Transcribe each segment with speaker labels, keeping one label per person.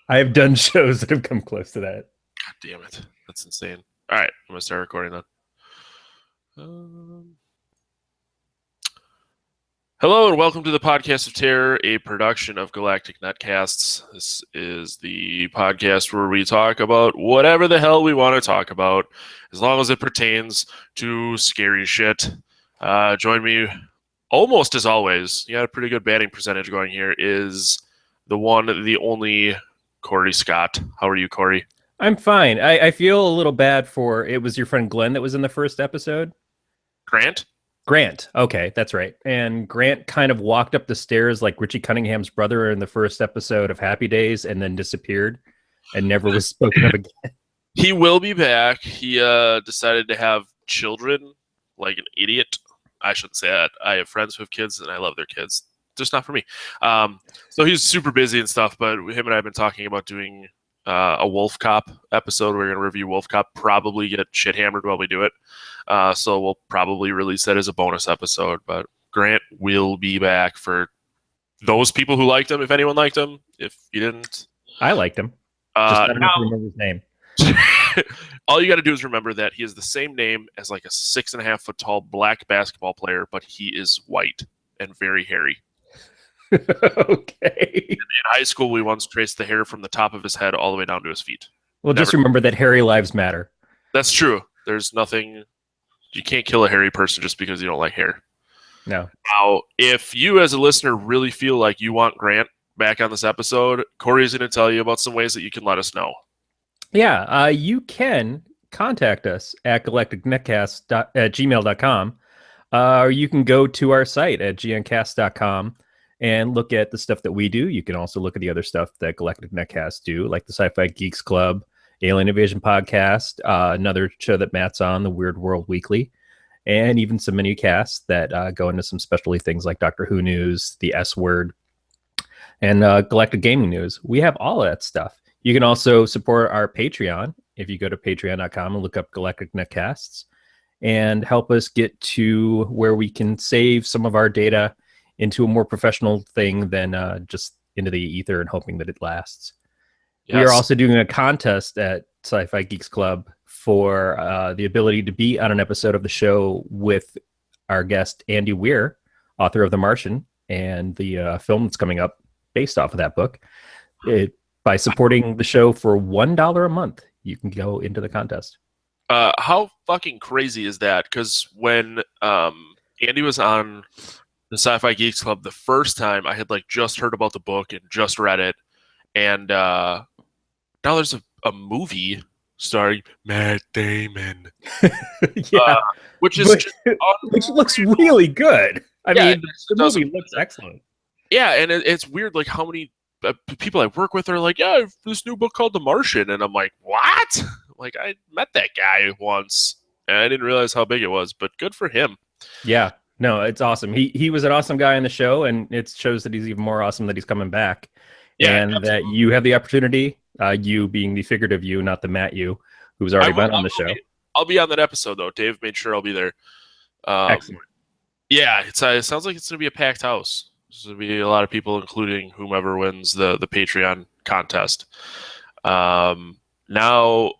Speaker 1: I have done shows that have come close to that.
Speaker 2: God damn it. That's insane. All right, I'm going to start recording then. Hello and welcome to the Podcast of Terror, a production of Galactic Netcasts. This is the podcast where we talk about whatever the hell we want to talk about, as long as it pertains to scary shit. Join me, almost as always, you got a pretty good batting percentage going here, is the one, the only Corey Scott. How are you, Corey?
Speaker 1: I'm fine. I feel a little bad for, it was your friend Glenn that was in the first episode?
Speaker 2: Grant?
Speaker 1: Grant. Okay, that's right. And Grant kind of walked up the stairs like Richie Cunningham's brother in the first episode of Happy Days and then disappeared and never was spoken of again.
Speaker 2: He will be back. He decided to have children like an idiot. I shouldn't say that. I have friends who have kids and I love their kids. Just not for me. So he's super busy and stuff, but him and I have been talking about doing a Wolf Cop episode. We're going to review Wolf Cop, probably get shit hammered while we do it. So we'll probably release that as a bonus episode. But Grant will be back for those people who liked him, if anyone liked him. If you didn't,
Speaker 1: I liked him. Just I don't remember his name.
Speaker 2: All you got to do is remember that he is the same name as like a 6.5 foot tall black basketball player, but he is white and very hairy.
Speaker 1: Okay.
Speaker 2: In high school, we once traced the hair from the top of his head all the way down to his feet.
Speaker 1: Well, just remember that hairy lives matter.
Speaker 2: That's true. There's nothing. You can't kill a hairy person just because you don't like hair.
Speaker 1: No.
Speaker 2: Now, if you as a listener really feel like you want Grant back on this episode, Corey's going to tell you about some ways that you can let us know.
Speaker 1: Yeah, you can contact us at galacticnetcast@gmail.com, or you can go to our site at gncast.com and look at the stuff that we do. You can also look at the other stuff that Galactic Netcast do, like the Sci-Fi Geeks Club, Alien Invasion Podcast, another show that Matt's on, the Weird World Weekly, and even some mini casts that go into some specialty things like Doctor Who news, the S Word, and Galactic Gaming News. We have all of that stuff. You can also support our Patreon if you go to patreon.com and look up Galactic Netcasts and help us get to where we can save some of our data into a more professional thing than just into the ether and hoping that it lasts. Yes. We are also doing a contest at Sci-Fi Geeks Club for the ability to be on an episode of the show with our guest, Andy Weir, author of The Martian, and the film that's coming up based off of that book. By supporting the show for $1 a month, you can go into the contest.
Speaker 2: How fucking crazy is that? Because when Andy was on the Sci-Fi Geeks Club the first time, I had like just heard about the book and just read it, and now there's a movie starring Matt Damon.
Speaker 1: Yeah,
Speaker 2: which
Speaker 1: looks really good. I mean, the movie looks excellent.
Speaker 2: Yeah, and it's weird, like how many people I work with are like, yeah, I have this new book called The Martian, and I'm like, what? Like, I met that guy once, and I didn't realize how big it was, but good for him.
Speaker 1: Yeah, no, it's awesome. He was an awesome guy on the show, and it shows that he's even more awesome that he's coming back. Yeah, and absolutely. That you have the opportunity, you being the figurative you, not the Matt you, who's already been on the show.
Speaker 2: I'll be on that episode, though. Dave made sure I'll be there.
Speaker 1: Excellent.
Speaker 2: Yeah, it sounds like it's going to be a packed house. There's going to be a lot of people, including whomever wins the Patreon contest. Now,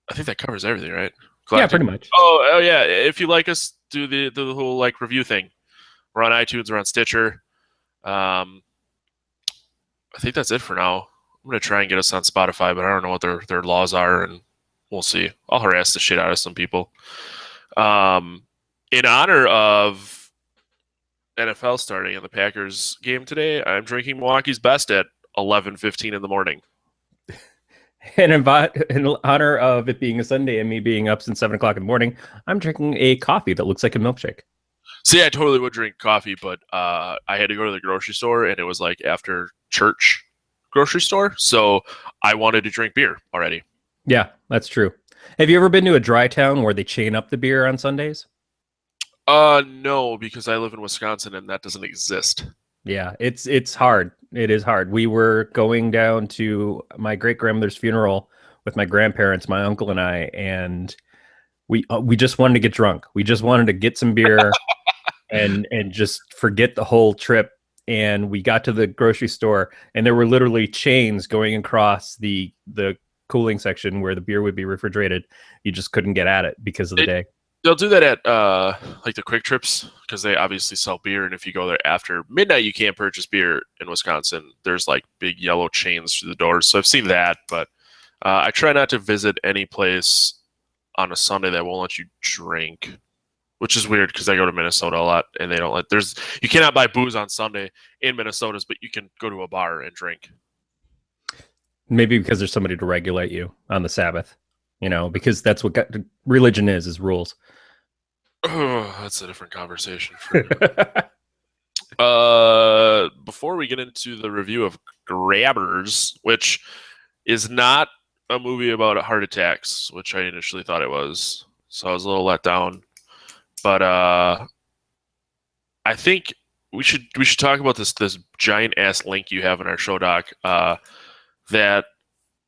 Speaker 2: I think that covers everything, right?
Speaker 1: Yeah, pretty much.
Speaker 2: Oh yeah. If you like us, do the whole like review thing. We're on iTunes. We're on Stitcher. I think that's it for now. I'm gonna try and get us on Spotify, but I don't know what their laws are, and we'll see. I'll harass the shit out of some people. In honor of NFL starting in the Packers game today, I'm drinking Milwaukee's Best at 11:15 in the morning.
Speaker 1: And in honor of it being a Sunday and me being up since 7 o'clock in the morning, I'm drinking a coffee that looks like a milkshake.
Speaker 2: See, I totally would drink coffee, but I had to go to the grocery store, and it was like after church grocery store, so I wanted to drink beer already.
Speaker 1: Yeah, that's true. Have you ever been to a dry town where they chain up the beer on Sundays?
Speaker 2: No, because I live in Wisconsin, and that doesn't exist.
Speaker 1: Yeah, it's hard. It is hard. We were going down to my great-grandmother's funeral with my grandparents, my uncle and I, and we just wanted to get drunk. We just wanted to get some beer and just forget the whole trip and we got to the grocery store, and there were literally chains going across the cooling section where the beer would be refrigerated. You just couldn't get at it because of the day.
Speaker 2: They'll do that at like the Quick Trips, because they obviously sell beer, and if you go there after midnight, you can't purchase beer in Wisconsin. There's like big yellow chains through the doors, so I've seen that. But I try not to visit any place on a Sunday that won't let you drink, which is weird because I go to Minnesota a lot, and they don't let you cannot buy booze on Sunday in Minnesota's, but you can go to a bar and drink.
Speaker 1: Maybe because there's somebody to regulate you on the Sabbath, because that's what religion is rules.
Speaker 2: Oh, that's a different conversation. Before we get into the review of Grabbers, which is not a movie about heart attacks, which I initially thought it was, so I was a little let down. But I think we should talk about this giant ass link you have in our show doc, that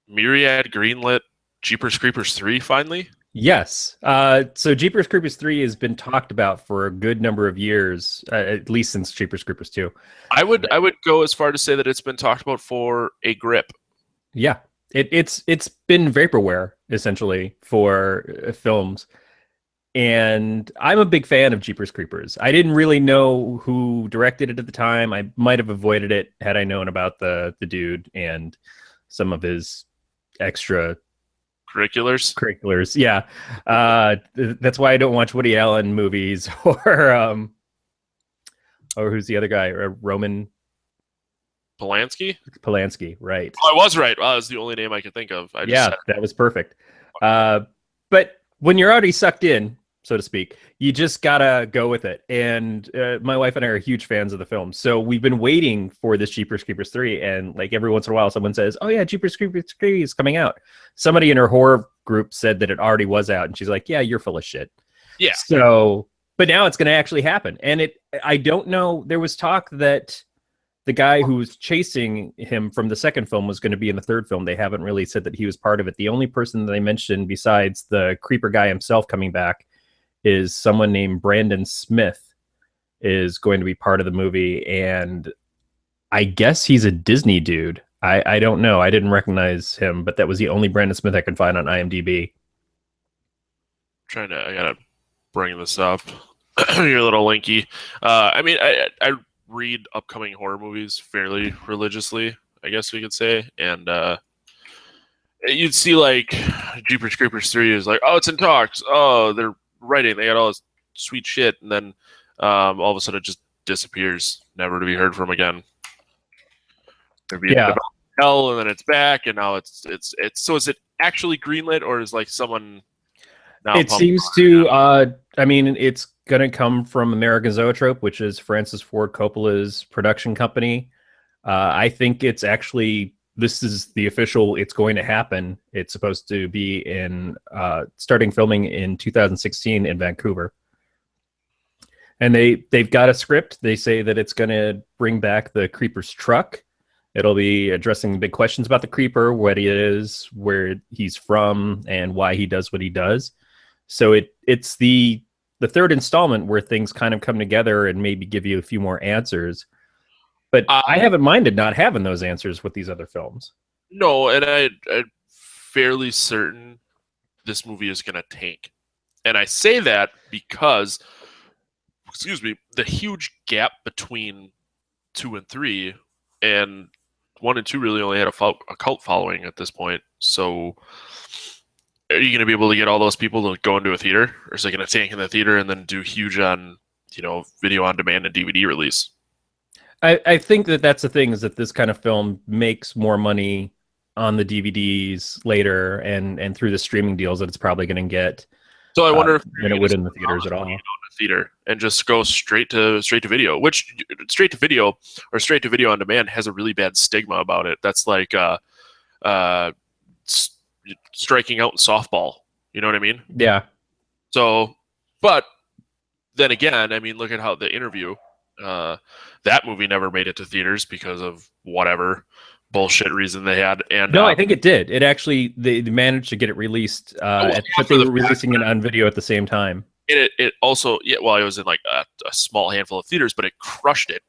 Speaker 2: Myriad greenlit Jeepers Creepers 3 finally.
Speaker 1: Yes. So Jeepers Creepers 3 has been talked about for a good number of years, at least since Jeepers Creepers 2.
Speaker 2: I would go as far to say that it's been talked about for a grip.
Speaker 1: Yeah. It's been vaporware essentially for films. And I'm a big fan of Jeepers Creepers. I didn't really know who directed it at the time. I might have avoided it had I known about the dude and some of his extra curriculars. Yeah. That's why I don't watch Woody Allen movies or who's the other guy? Roman
Speaker 2: Polanski,
Speaker 1: right.
Speaker 2: Oh, I was right. Wow, that's the only name I could think of.
Speaker 1: That was perfect. But when you're already sucked in, so to speak, you just gotta go with it. And my wife and I are huge fans of the film, so we've been waiting for this Jeepers Creepers 3. And like every once in a while, someone says, "Oh yeah, Jeepers Creepers 3 is coming out." Somebody in her horror group said that it already was out, and she's like, "Yeah, you're full of shit."
Speaker 2: Yeah.
Speaker 1: So, but now it's going to actually happen, and I don't know. There was talk that the guy who was chasing him from the second film was going to be in the third film. They haven't really said that he was part of it. The only person that they mentioned besides the creeper guy himself coming back is someone named Brandon Smith is going to be part of the movie. And I guess he's a Disney dude. I don't know. I didn't recognize him, but that was the only Brandon Smith I could find on IMDb.
Speaker 2: I gotta bring this up. You're a little linky. I mean, I read upcoming horror movies fairly religiously, I guess we could say. And you'd see like Jeepers Creepers 3 is like, oh, it's in talks. Oh, they're writing. They got all this sweet shit. And then all of a sudden it just disappears, never to be heard from again. There'd be hell, and then it's back, and now it's so is it actually greenlit, or is like someone now
Speaker 1: it seems to I mean, it's gonna come from American Zoetrope, which is Francis Ford Coppola's production company. I think it's actually, this is the official, it's going to happen. It's supposed to be in starting filming in 2016 in Vancouver. And they've got a script. They say that it's going to bring back the Creeper's truck. It'll be addressing big questions about the Creeper, what he is, where he's from, and why he does what he does. So it's the third installment where things kind of come together and maybe give you a few more answers. But I haven't minded not having those answers with these other films.
Speaker 2: No, and I'm fairly certain this movie is going to tank. And I say that because, the huge gap between 2 and 3, and 1 and 2 really only had a cult following at this point. So are you going to be able to get all those people to go into a theater? Or is it going to tank in the theater and then do huge on, video on demand and DVD release?
Speaker 1: I think that's the thing, is that this kind of film makes more money on the DVDs later and through the streaming deals that it's probably going to get.
Speaker 2: So I wonder if
Speaker 1: than it would in the theaters at all.
Speaker 2: Theater and just go straight to video, which straight to video or straight to video on demand has a really bad stigma about it. That's like striking out in softball. You know what I mean?
Speaker 1: Yeah.
Speaker 2: So, but then again, I mean, look at how The Interview, that movie never made it to theaters because of whatever bullshit reason they had. And
Speaker 1: no, I think it did. It actually, they managed to get it released, but they were releasing it on video at the same time.
Speaker 2: It also, it was in like a small handful of theaters, but it crushed it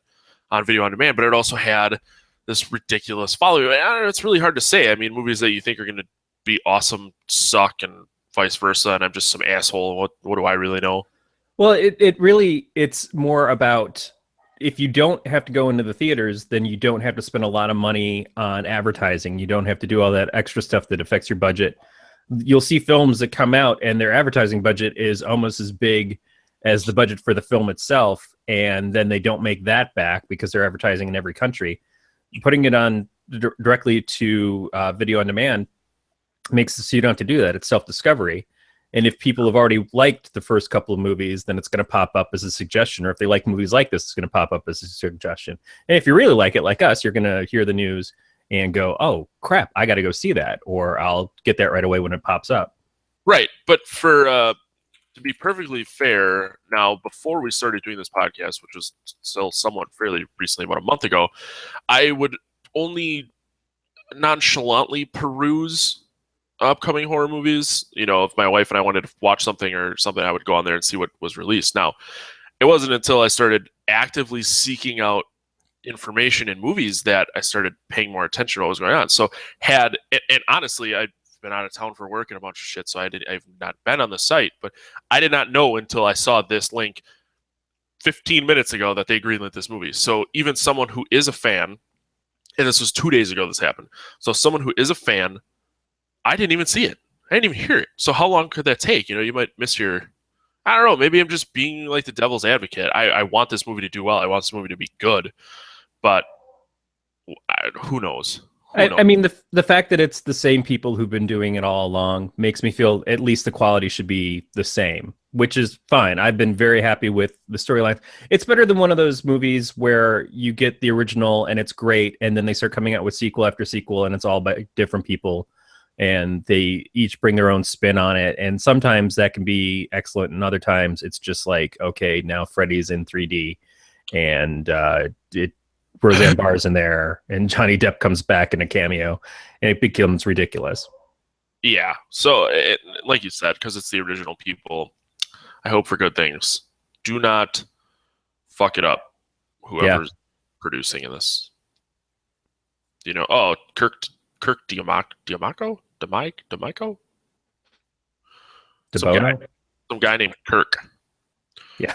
Speaker 2: on video on demand, but it also had this ridiculous following. I don't know, it's really hard to say. I mean, movies that you think are going to be awesome suck, and vice versa, and I'm just some asshole. What do I really know?
Speaker 1: Well, it's more about, if you don't have to go into the theaters, then you don't have to spend a lot of money on advertising. You don't have to do all that extra stuff that affects your budget. You'll see films that come out and their advertising budget is almost as big as the budget for the film itself, and then they don't make that back because they're advertising in every country. Putting it on directly to video on demand makes it so you don't have to do that. It's self-discovery. And if people have already liked the first couple of movies, then it's going to pop up as a suggestion. Or if they like movies like this, it's going to pop up as a suggestion. And if you really like it, like us, you're going to hear the news and go, oh, crap, I got to go see that. Or I'll get that right away when it pops up.
Speaker 2: Right. But for to be perfectly fair, now, before we started doing this podcast, which was still somewhat fairly recently, about a month ago, I would only nonchalantly peruse upcoming horror movies. You know, if my wife and I wanted to watch something or something, I would go on there and see what was released. Now, it wasn't until I started actively seeking out information in movies that I started paying more attention to what was going on. So and honestly, I've been out of town for work and a bunch of shit, so I've not been on the site, but I did not know until I saw this link 15 minutes ago that they greenlit this movie. So even someone who is a fan, and this was 2 days ago this happened, so someone who is a fan, I didn't even see it. I didn't even hear it. So how long could that take? You know, you might miss your... I don't know. Maybe I'm just being like the devil's advocate. I want this movie to do well. I want this movie to be good. But who knows?
Speaker 1: I mean, the fact that it's the same people who've been doing it all along makes me feel at least the quality should be the same, which is fine. I've been very happy with the storyline. It's better than one of those movies where you get the original and it's great, and then they start coming out with sequel after sequel, and it's all by different people. And they each bring their own spin on it. And sometimes that can be excellent. And other times it's just like, okay, now Freddy's in 3D and Roseanne Barr's in there and Johnny Depp comes back in a cameo and it becomes ridiculous.
Speaker 2: Yeah. So like you said, because it's the original people, I hope for good things. Do not fuck it up. Whoever's producing in this, you know, Kirk Diamico? Some guy named Kirk.
Speaker 1: Yeah.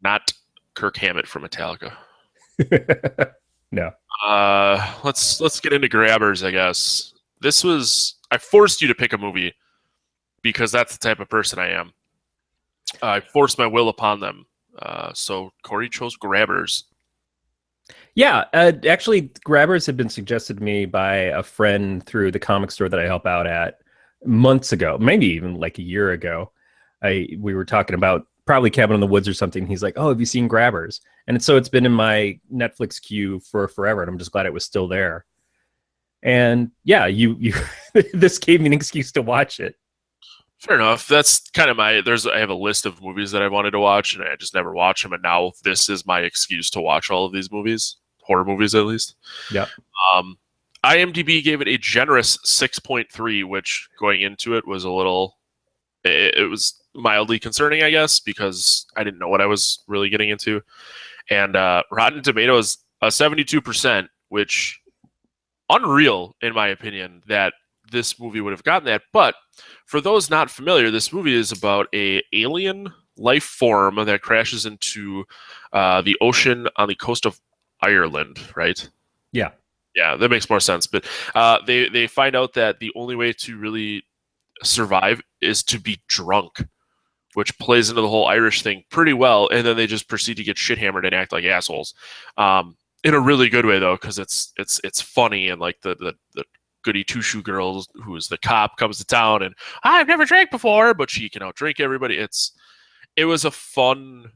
Speaker 2: Not Kirk Hammett from Metallica.
Speaker 1: No.
Speaker 2: Let's get into grabbers, I guess. I forced you to pick a movie because that's the type of person I am. I forced my will upon them. So Corey chose grabbers.
Speaker 1: Yeah, actually, grabbers had been suggested to me by a friend through the comic store that I help out at months ago, maybe even like a year ago. We were talking about probably Cabin in the Woods or something. He's like, "Oh, have you seen Grabbers?" And it's been in my Netflix queue for forever, and I'm just glad it was still there. And yeah, you this gave me an excuse to watch it.
Speaker 2: Fair enough. That's kind of I have a list of movies that I wanted to watch, and I just never watch them. And now this is my excuse to watch all of these movies, horror movies at least.
Speaker 1: Yeah.
Speaker 2: IMDb gave it a generous 6.3, which going into it was it was mildly concerning, I guess, because I didn't know what I was really getting into. And Rotten Tomatoes, 72%, which unreal in my opinion that this movie would have gotten that. But for those not familiar, this movie is about a alien life form that crashes into the ocean on the coast of Ireland, right?
Speaker 1: Yeah.
Speaker 2: Yeah, that makes more sense. But they find out that the only way to really survive is to be drunk, which plays into the whole Irish thing pretty well. And then they just proceed to get shit hammered and act like assholes. In a really good way though, because it's funny, and like the goody two-shoe girl who's the cop comes to town and I've never drank before, but she can outdrink everybody. It was a fun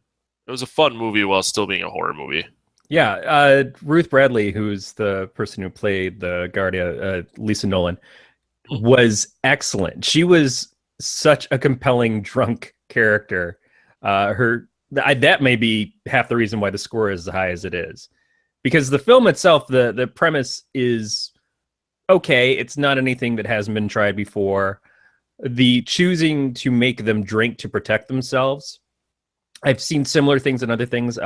Speaker 2: movie while still being a horror movie.
Speaker 1: Yeah, Ruth Bradley, who's the person who played the Guardia, Lisa Nolan, was excellent. She was such a compelling drunk character. That may be half the reason why the score is as high as it is, because the film itself, the premise is okay. It's not anything that hasn't been tried before. The choosing to make them drink to protect themselves I've seen similar things and other things.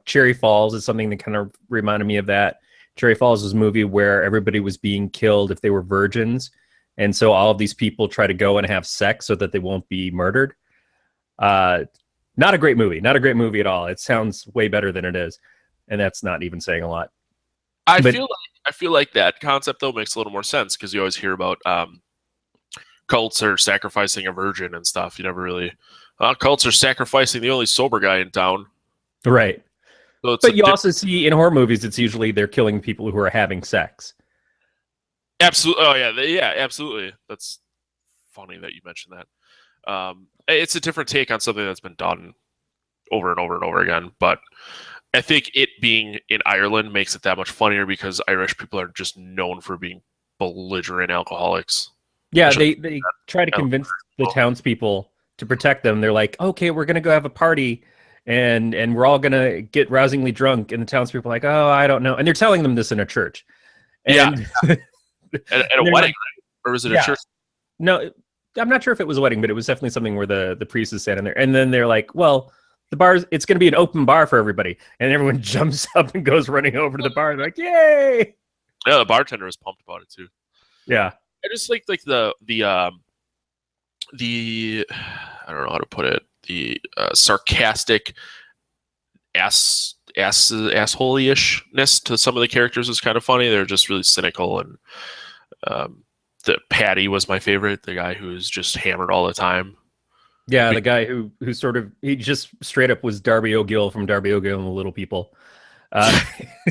Speaker 1: Cherry Falls is something that kind of reminded me of that. Cherry Falls was a movie where everybody was being killed if they were virgins. And so all of these people try to go and have sex so that they won't be murdered. Not a great movie. Not a great movie at all. It sounds way better than it is. And that's not even saying a lot.
Speaker 2: I feel like that concept, though, makes a little more sense because you always hear about cults are sacrificing a virgin and stuff. You never really... cults are sacrificing the only sober guy in town.
Speaker 1: Right.
Speaker 2: So
Speaker 1: but you also see in horror movies, it's usually they're killing people who are having sex.
Speaker 2: Absolutely. Oh, yeah, absolutely. That's funny that you mentioned that. It's a different take on something that's been done over and over and over again. But I think it being in Ireland makes it that much funnier because Irish people are just known for being belligerent alcoholics.
Speaker 1: Yeah, they try to convince the townspeople to protect them. They're like, okay, we're going to go have a party and we're all going to get rousingly drunk. And the townspeople are like, oh, I don't know. And they're telling them this in a church. And,
Speaker 2: yeah. At a wedding,
Speaker 1: like,
Speaker 2: right? Or was it a church?
Speaker 1: No, I'm not sure if it was a wedding, but it was definitely something where the priest is standing there. And then they're like, well, it's going to be an open bar for everybody. And everyone jumps up and goes running over to the bar. They're like, yay!
Speaker 2: Yeah, the bartender was pumped about it too.
Speaker 1: Yeah.
Speaker 2: I just like the I don't know how to put it, the sarcastic assholey-ishness to some of the characters is kind of funny. They're just really cynical, and the Patty was my favorite, the guy who's just hammered all the time.
Speaker 1: Yeah, the guy who he just straight up was Darby O'Gill from Darby O'Gill and the Little People.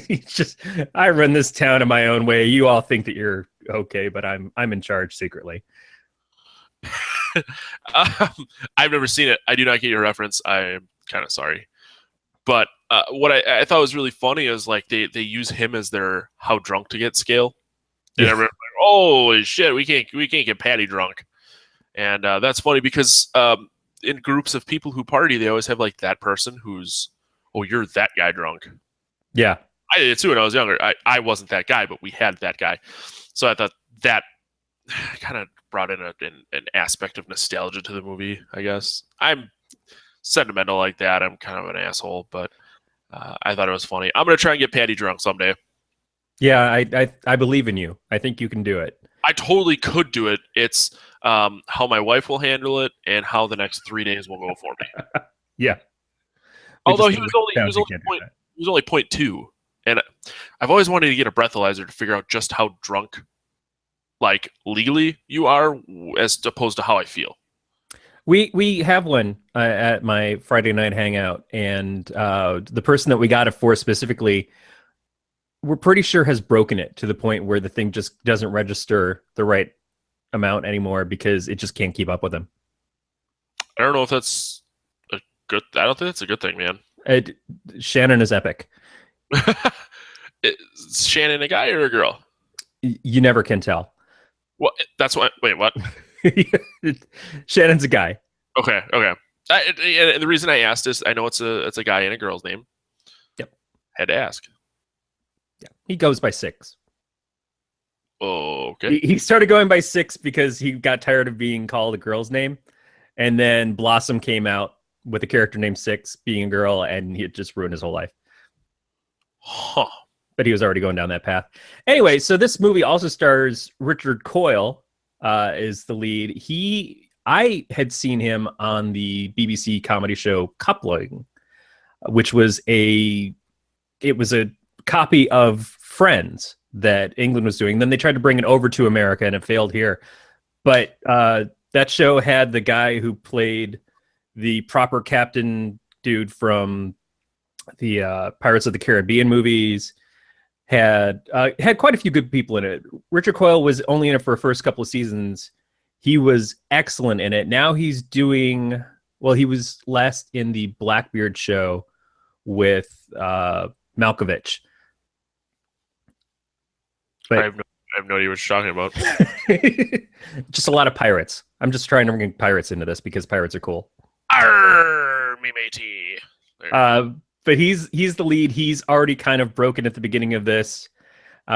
Speaker 1: He's just, I run this town in my own way. You all think that you're okay, but I'm in charge secretly.
Speaker 2: I've never seen it. I do not get your reference. I'm kind of sorry. But what I thought was really funny is like they use him as their how drunk to get scale. And everyone's like, oh shit, we can't get Patty drunk. And that's funny because in groups of people who party, they always have like that person who's, oh, you're that guy drunk.
Speaker 1: Yeah.
Speaker 2: I did it too when I was younger. I wasn't that guy, but we had that guy. So I thought that kind of brought in an aspect of nostalgia to the movie, I guess. I'm sentimental like that. I'm kind of an asshole, but I thought it was funny. I'm going to try and get Patty drunk someday.
Speaker 1: Yeah, I believe in you. I think you can do it.
Speaker 2: I totally could do it. It's how my wife will handle it and how the next 3 days will go for me.
Speaker 1: Yeah.
Speaker 2: Although he was only 0.2. And I've always wanted to get a breathalyzer to figure out just how drunk, like legally, you are as opposed to how I feel.
Speaker 1: We have one at my Friday night hangout, and the person that we got it for specifically, we're pretty sure has broken it to the point where the thing just doesn't register the right amount anymore because it just can't keep up with him.
Speaker 2: I don't know if that's a good. I don't think that's a good thing, man.
Speaker 1: Shannon is epic.
Speaker 2: Is Shannon a guy or a girl?
Speaker 1: You never can tell.
Speaker 2: Well, that's what. Wait, what?
Speaker 1: Shannon's a guy.
Speaker 2: Okay. And the reason I asked is I know it's a guy and a girl's name.
Speaker 1: Yep.
Speaker 2: Had to ask.
Speaker 1: Yeah, he goes by 6.
Speaker 2: Oh, okay.
Speaker 1: He started going by 6 because he got tired of being called a girl's name, and then Blossom came out with a character named 6 being a girl, and it just ruined his whole life.
Speaker 2: Huh.
Speaker 1: But he was already going down that path. Anyway, so this movie also stars Richard Coyle is the lead. I had seen him on the BBC comedy show Coupling, which was a copy of Friends that England was doing. Then they tried to bring it over to America, and it failed here. But that show had the guy who played the proper captain dude from the Pirates of the Caribbean movies. Had quite a few good people in it. Richard Coyle was only in it for the first couple of seasons. He was excellent in it. Now he's doing, well, he was last in the Blackbeard show with Malkovich. But
Speaker 2: I have no idea what you're talking about.
Speaker 1: just a lot of pirates. I'm just trying to bring pirates into this because pirates are cool.
Speaker 2: Arr, me matey.
Speaker 1: But he's the lead. He's already kind of broken at the beginning of this.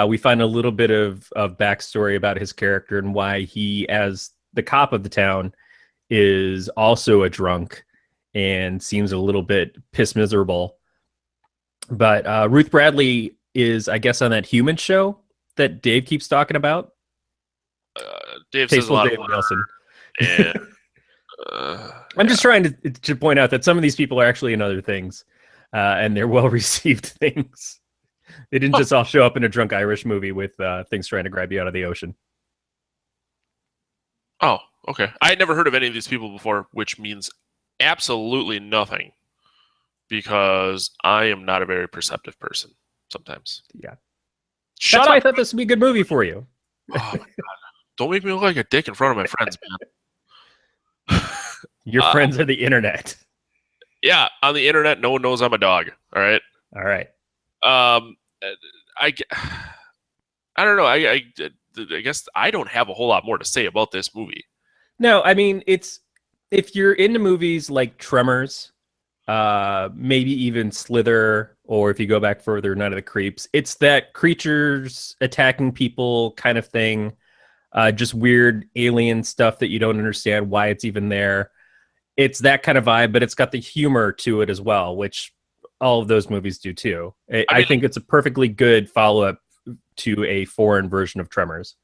Speaker 1: We find a little bit of backstory about his character and why he, as the cop of the town, is also a drunk and seems a little bit piss miserable. But Ruth Bradley is, I guess, on that Human show that Dave keeps talking about.
Speaker 2: Dave says a lot
Speaker 1: Dave
Speaker 2: of
Speaker 1: Nelson.
Speaker 2: and
Speaker 1: I'm just trying to point out that some of these people are actually in other things, and they're well-received things. They didn't just all show up in a drunk Irish movie with things trying to grab you out of the ocean.
Speaker 2: Oh, okay. I had never heard of any of these people before, which means absolutely nothing, because I am not a very perceptive person sometimes.
Speaker 1: Yeah.
Speaker 2: Shut
Speaker 1: That's
Speaker 2: up.
Speaker 1: why I thought this would be a good movie for you.
Speaker 2: Oh, my God. Don't make me look like a dick in front of my friends, man.
Speaker 1: Your friends are the internet.
Speaker 2: Yeah, on the internet, no one knows I'm a dog. All right.
Speaker 1: All right.
Speaker 2: I don't know. I guess I don't have a whole lot more to say about this movie.
Speaker 1: No, I mean, it's if you're into movies like Tremors, maybe even Slither, or if you go back further, Night of the Creeps, it's that creatures attacking people kind of thing. Just weird alien stuff that you don't understand why it's even there. It's that kind of vibe, but it's got the humor to it as well, which all of those movies do too. I think it's a perfectly good follow-up to a foreign version of Tremors.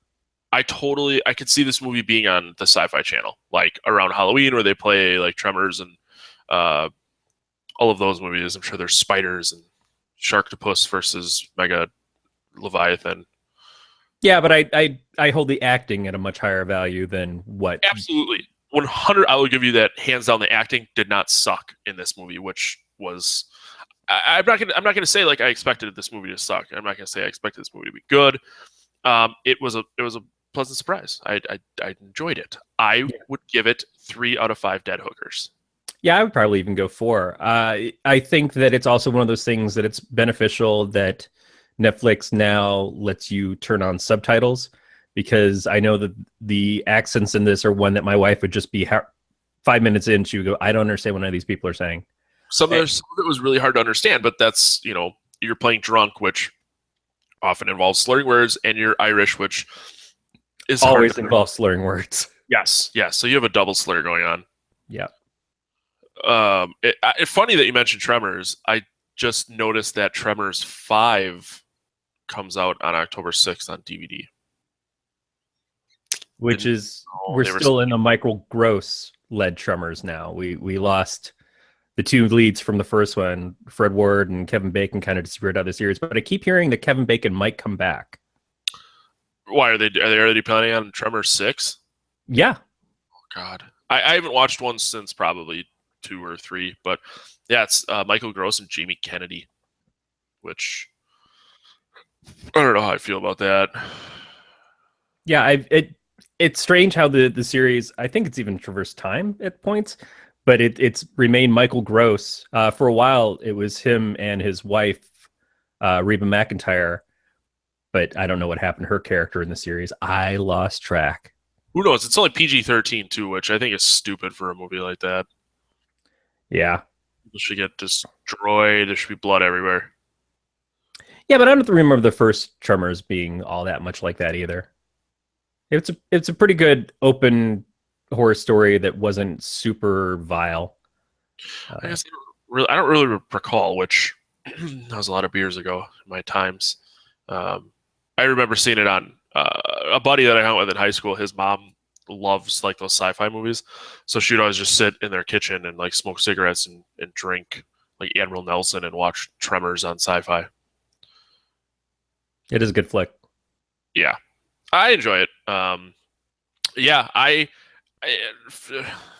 Speaker 2: I could see this movie being on the Sci-Fi Channel, like around Halloween, where they play like Tremors and all of those movies. I'm sure there's spiders and Sharktopus versus Mega Leviathan.
Speaker 1: Yeah, but I hold the acting at a much higher value than what.
Speaker 2: Absolutely, 100. I will give you that, hands down. The acting did not suck in this movie, which was. I'm not gonna say like I expected this movie to suck. I'm not gonna say I expected this movie to be good. It was a pleasant surprise. I enjoyed it. I would give it 3 out of 5 dead hookers.
Speaker 1: Yeah, I would probably even go 4. I think that it's also one of those things that it's beneficial that Netflix now lets you turn on subtitles, because I know that the accents in this are one that my wife would just be 5 minutes in. She would go, I don't understand what none of these people are saying.
Speaker 2: Some of it was really hard to understand, but that's, you're playing drunk, which often involves slurring words, and you're Irish, which is
Speaker 1: always involves slurring words.
Speaker 2: Yes. So you have a double slur going on.
Speaker 1: Yeah.
Speaker 2: It's funny that you mentioned Tremors. I just noticed that Tremors 5 comes out on October 6th on DVD.
Speaker 1: Which is, we're still in the Michael Gross led Tremors now. We lost the 2 leads from the first one. Fred Ward and Kevin Bacon kind of disappeared out of the series, but I keep hearing that Kevin Bacon might come back. Why
Speaker 2: are they already planning on Tremors 6?
Speaker 1: Yeah.
Speaker 2: Oh God, I haven't watched one since probably 2 or 3, but yeah, it's Michael Gross and Jamie Kennedy, which I don't know how I feel about that.
Speaker 1: Yeah, it's strange how the series, I think it's even traversed time at points, but it's remained Michael Gross. For a while, it was him and his wife, Reba McEntire, but I don't know what happened to her character in the series. I lost track.
Speaker 2: Who knows? It's only PG-13 too, which I think is stupid for a movie like that.
Speaker 1: Yeah.
Speaker 2: People should get destroyed. There should be blood everywhere.
Speaker 1: Yeah, but I don't remember the first Tremors being all that much like that either. It's a pretty good open horror story that wasn't super vile.
Speaker 2: I guess I don't really recall, which that was a lot of years ago in my times. I remember seeing it on a buddy that I hung with in high school. His mom loves like those sci-fi movies, so she'd always just sit in their kitchen and like smoke cigarettes and drink like Admiral Nelson and watch Tremors on Sci-Fi.
Speaker 1: It is a good flick.
Speaker 2: Yeah, I enjoy it. Yeah, I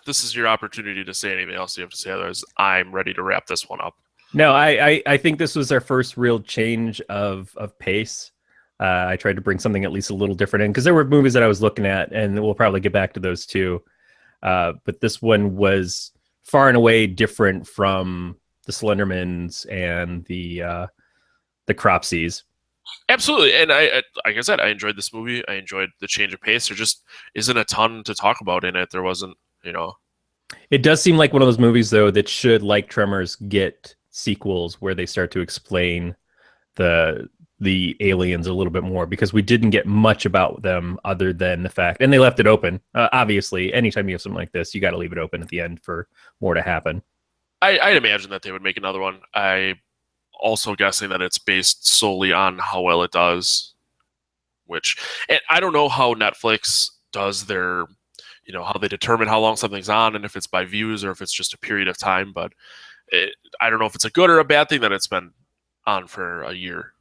Speaker 2: this is your opportunity to say anything else you have to say. Otherwise, I'm ready to wrap this one up.
Speaker 1: No, I think this was our first real change of pace. I tried to bring something at least a little different in, because there were movies that I was looking at, and we'll probably get back to those too. But this one was far and away different from the Slendermans and the Cropsies.
Speaker 2: Absolutely, and like I said, I enjoyed this movie. I enjoyed the change of pace. There just isn't a ton to talk about in it. There wasn't,
Speaker 1: It does seem like one of those movies, though, that should, like Tremors, get sequels where they start to explain the aliens a little bit more, because we didn't get much about them other than the fact, and they left it open. Obviously, anytime you have something like this, you got to leave it open at the end for more to happen.
Speaker 2: I'd imagine that they would make another one. I also guessing that it's based solely on how well it does. Which, and I don't know how Netflix does their, how they determine how long something's on and if it's by views or if it's just a period of time. But I don't know if it's a good or a bad thing that it's been on for a year.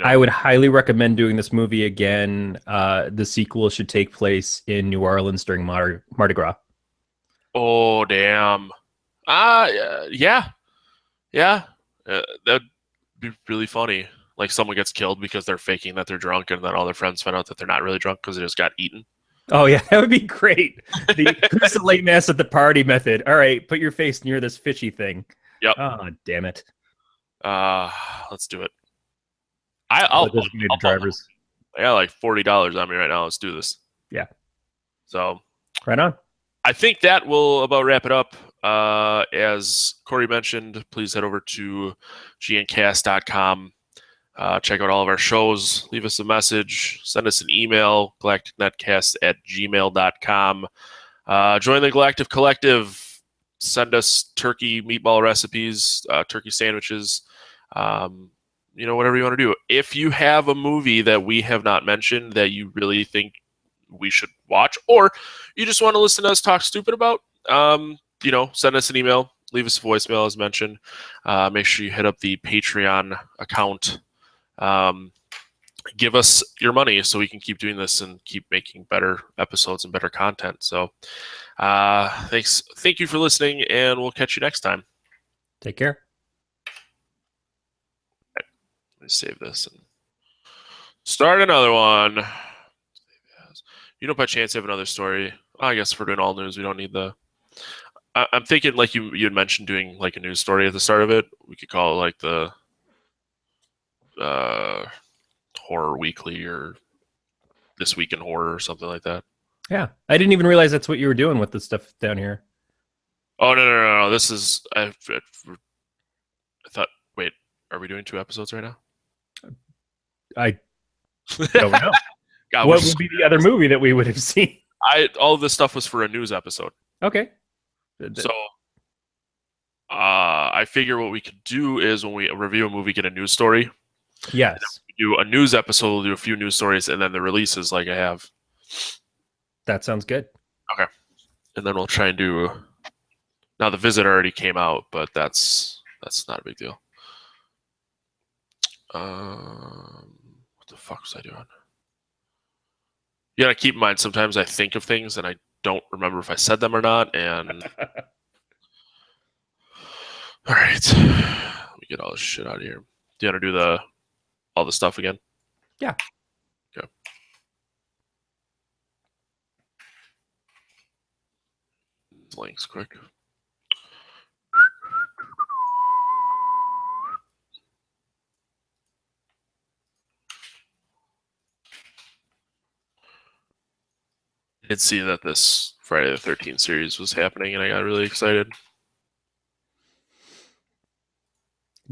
Speaker 1: I would highly recommend doing this movie again. The sequel should take place in New Orleans during Mardi Gras.
Speaker 2: Oh, damn. Yeah. That'd be really funny. Like someone gets killed because they're faking that they're drunk, and then all their friends find out that they're not really drunk because they just got eaten.
Speaker 1: Oh yeah, that would be great. Who's the late mass at the party method? All right, put your face near this fishy thing.
Speaker 2: Yep.
Speaker 1: Oh, damn it.
Speaker 2: Let's do it. I'll
Speaker 1: drivers.
Speaker 2: I got like $40 on me right now. Let's do this.
Speaker 1: Yeah.
Speaker 2: So
Speaker 1: right on.
Speaker 2: I think that will about wrap it up. As Corey mentioned, please head over to gncast.com. Check out all of our shows. Leave us a message. Send us an email, galacticnetcast@gmail.com. Join the Galactic Collective. Send us turkey meatball recipes, turkey sandwiches, whatever you want to do. If you have a movie that we have not mentioned that you really think we should watch, or you just want to listen to us talk stupid about, send us an email, leave us a voicemail as mentioned. Make sure you hit up the Patreon account. Give us your money so we can keep doing this and keep making better episodes and better content. So thank you for listening, and we'll catch you next time.
Speaker 1: Take care.
Speaker 2: Let me save this and start another one. By chance you have another story? I guess if we're doing all news, we don't need the... I'm thinking, like you had mentioned, doing like a news story at the start of it. We could call it like the Horror Weekly or This Week in Horror or something like that.
Speaker 1: Yeah, I didn't even realize that's what you were doing with the stuff down here.
Speaker 2: Oh no! This is I thought. Wait, are we doing 2 episodes right now?
Speaker 1: I don't know.
Speaker 2: God,
Speaker 1: what would be the other movie that we would have seen?
Speaker 2: All of this stuff was for a news episode.
Speaker 1: Okay.
Speaker 2: So, I figure what we could do is when we review a movie, get a news story.
Speaker 1: Yes.
Speaker 2: We do a news episode, we'll do a few news stories, and then the releases like I have.
Speaker 1: That sounds good.
Speaker 2: Okay. And then we'll try and do... Now, The Visit already came out, but that's not a big deal. What the fuck was I doing? You gotta keep in mind, sometimes I think of things and I don't remember if I said them or not, and... Alright. Let me get all this shit out of here. Do you want to do all the stuff again?
Speaker 1: Yeah.
Speaker 2: Okay. Links quick. I did see that this Friday the 13th series was happening, and I got really excited.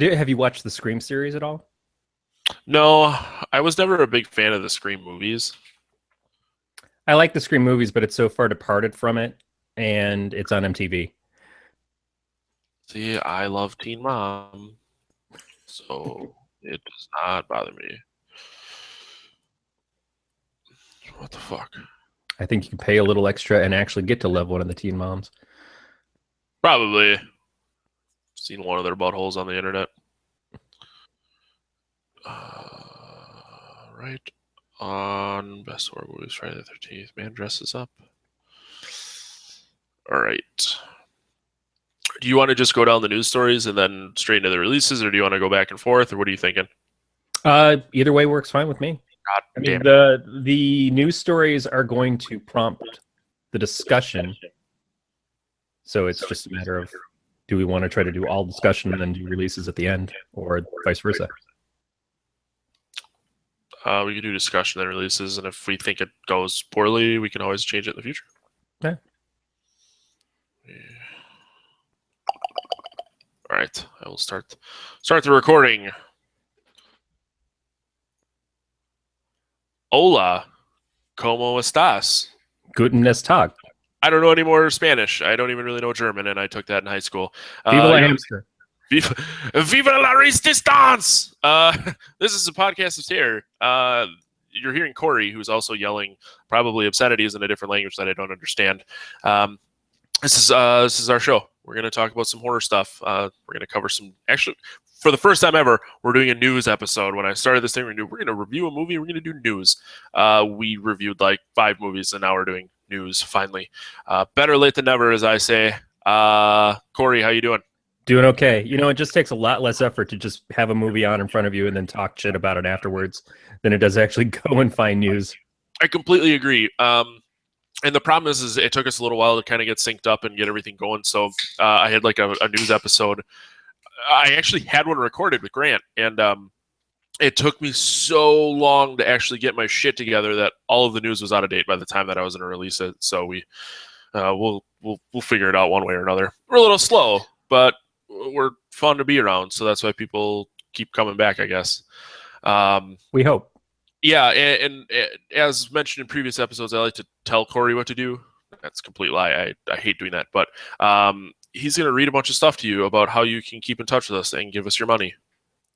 Speaker 1: Have you watched the Scream series at all?
Speaker 2: No, I was never a big fan of the Scream movies.
Speaker 1: I like the Scream movies, but it's so far departed from it, and it's on MTV.
Speaker 2: See, I love Teen Mom, so it does not bother me. What the fuck?
Speaker 1: I think you can pay a little extra and actually get to love one of the Teen Moms.
Speaker 2: Probably. Seen one of their buttholes on the internet. Right on Best Horror Movies Friday the 13th. Man dresses up. All right. Do you want to just go down the news stories and then straight into the releases, or do you want to go back and forth, or what are you thinking?
Speaker 1: Either way works fine with me.
Speaker 2: God damn.
Speaker 1: The news stories are going to prompt the discussion. So it's just a matter of, do we want to try to do all discussion and then do releases at the end, or vice versa?
Speaker 2: We could do discussion and releases, and if we think it goes poorly, we can always change it in the future.
Speaker 1: Yeah.
Speaker 2: All right, I will start the recording. Hola, ¿cómo estás?
Speaker 1: Guten Tag.
Speaker 2: I don't know any more Spanish. I don't even really know German, and I took that in high school.
Speaker 1: Viva la hamster.
Speaker 2: Viva, Viva la resistance! This is a podcast of terror. You're hearing Corey, who's also yelling probably obscenities in a different language that I don't understand. This is our show. We're going to talk about some horror stuff. We're going to cover some. Actually, for the first time ever, we're doing a news episode. When I started this thing, we're going to review a movie. We're going to do news. We reviewed like 5 movies, and now we're doing news. Finally, better late than never, as I say. Corey, how you doing?
Speaker 1: Doing okay. You know, it just takes a lot less effort to just have a movie on in front of you and then talk shit about it afterwards than it does actually go and find news.
Speaker 2: I completely agree. And the problem is it took us a little while to kind of get synced up and get everything going. So I had like a news episode. I actually had one recorded with Grant, and it took me so long to actually get my shit together that all of the news was out of date by the time that I was going to release it. So we'll figure it out one way or another. We're a little slow, but we're fun to be around. So that's why people keep coming back, I guess.
Speaker 1: We hope.
Speaker 2: Yeah, and as mentioned in previous episodes, I like to tell Corey what to do. That's a complete lie. I hate doing that. But he's going to read a bunch of stuff to you about how you can keep in touch with us and give us your money.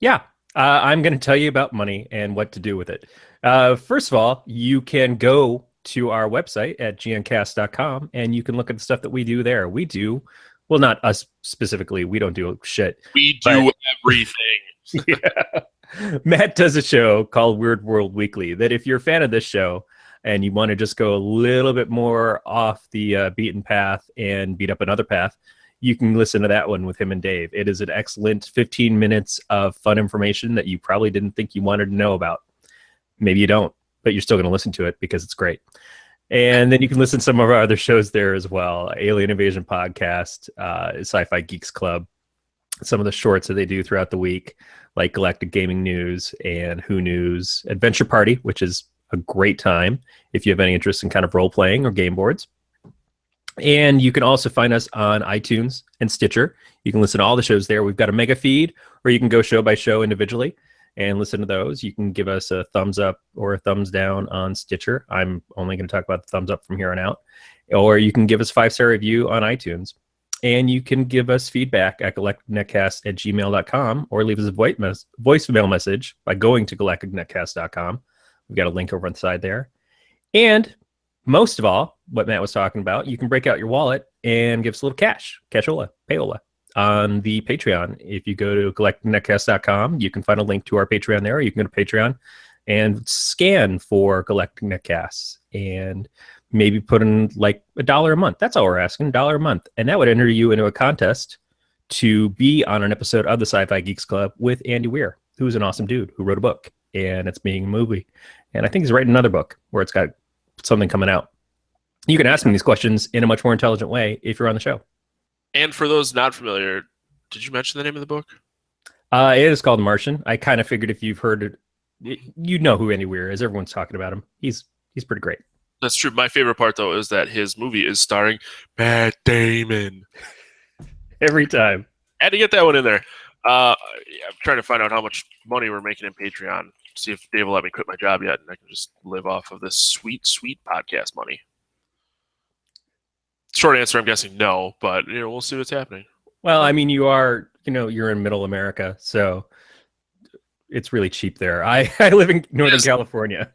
Speaker 1: Yeah, I'm going to tell you about money and what to do with it. First of all, you can go to our website at gncast.com, and you can look at the stuff that we do there. We do, well, not us specifically. We don't do shit.
Speaker 2: We do everything.
Speaker 1: Yeah. Matt does a show called Weird World Weekly that if you're a fan of this show and you want to just go a little bit more off the beaten path and beat up another path, you can listen to that one with him and Dave. It is an excellent 15 minutes of fun information that you probably didn't think you wanted to know about. Maybe you don't, but you're still going to listen to it because it's great. And then you can listen to some of our other shows there as well. Alien Invasion Podcast, Sci-Fi Geeks Club, some of the shorts that they do throughout the week, like Galactic Gaming News and Who News, Adventure Party, which is a great time if you have any interest in kind of role-playing or game boards. And you can also find us on iTunes and Stitcher. You can listen to all the shows there. We've got a mega feed, or you can go show by show individually and listen to those. You can give us a thumbs up or a thumbs down on Stitcher. I'm only going to talk about the thumbs up from here on out. Or you can give us a 5-star review on iTunes. And you can give us feedback at galacticnetcast@gmail.com or leave us a voicemail message by going to galacticnetcast.com. We've got a link over on the side there. And most of all, what Matt was talking about, you can break out your wallet and give us a little cash, cashola, payola, on the Patreon. If you go to galacticnetcast.com, you can find a link to our Patreon there. You can go to Patreon and scan for Galactic Netcasts and maybe put in like $1 a month. That's all we're asking, $1 a month. And that would enter you into a contest to be on an episode of the Sci-Fi Geeks Club with Andy Weir, who's an awesome dude who wrote a book, and it's being a movie. And I think he's writing another book where it's got something coming out. You can ask me these questions in a much more intelligent way if you're on the show.
Speaker 2: And for those not familiar, did you mention the name of the book?
Speaker 1: It is called Martian. I kind of figured if you've heard it, you know who Andy Weir is. Everyone's talking about him. He's pretty great.
Speaker 2: That's true. My favorite part, though, is that his movie is starring Matt Damon.
Speaker 1: Every time.
Speaker 2: I had to get that one in there. I'm trying to find out how much money we're making in Patreon. See if Dave will let me quit my job yet, and I can just live off of this sweet, sweet podcast money. Short answer, I'm guessing no, but we'll see what's happening.
Speaker 1: Well, I mean, you're in middle America, so it's really cheap there. I live in Northern California.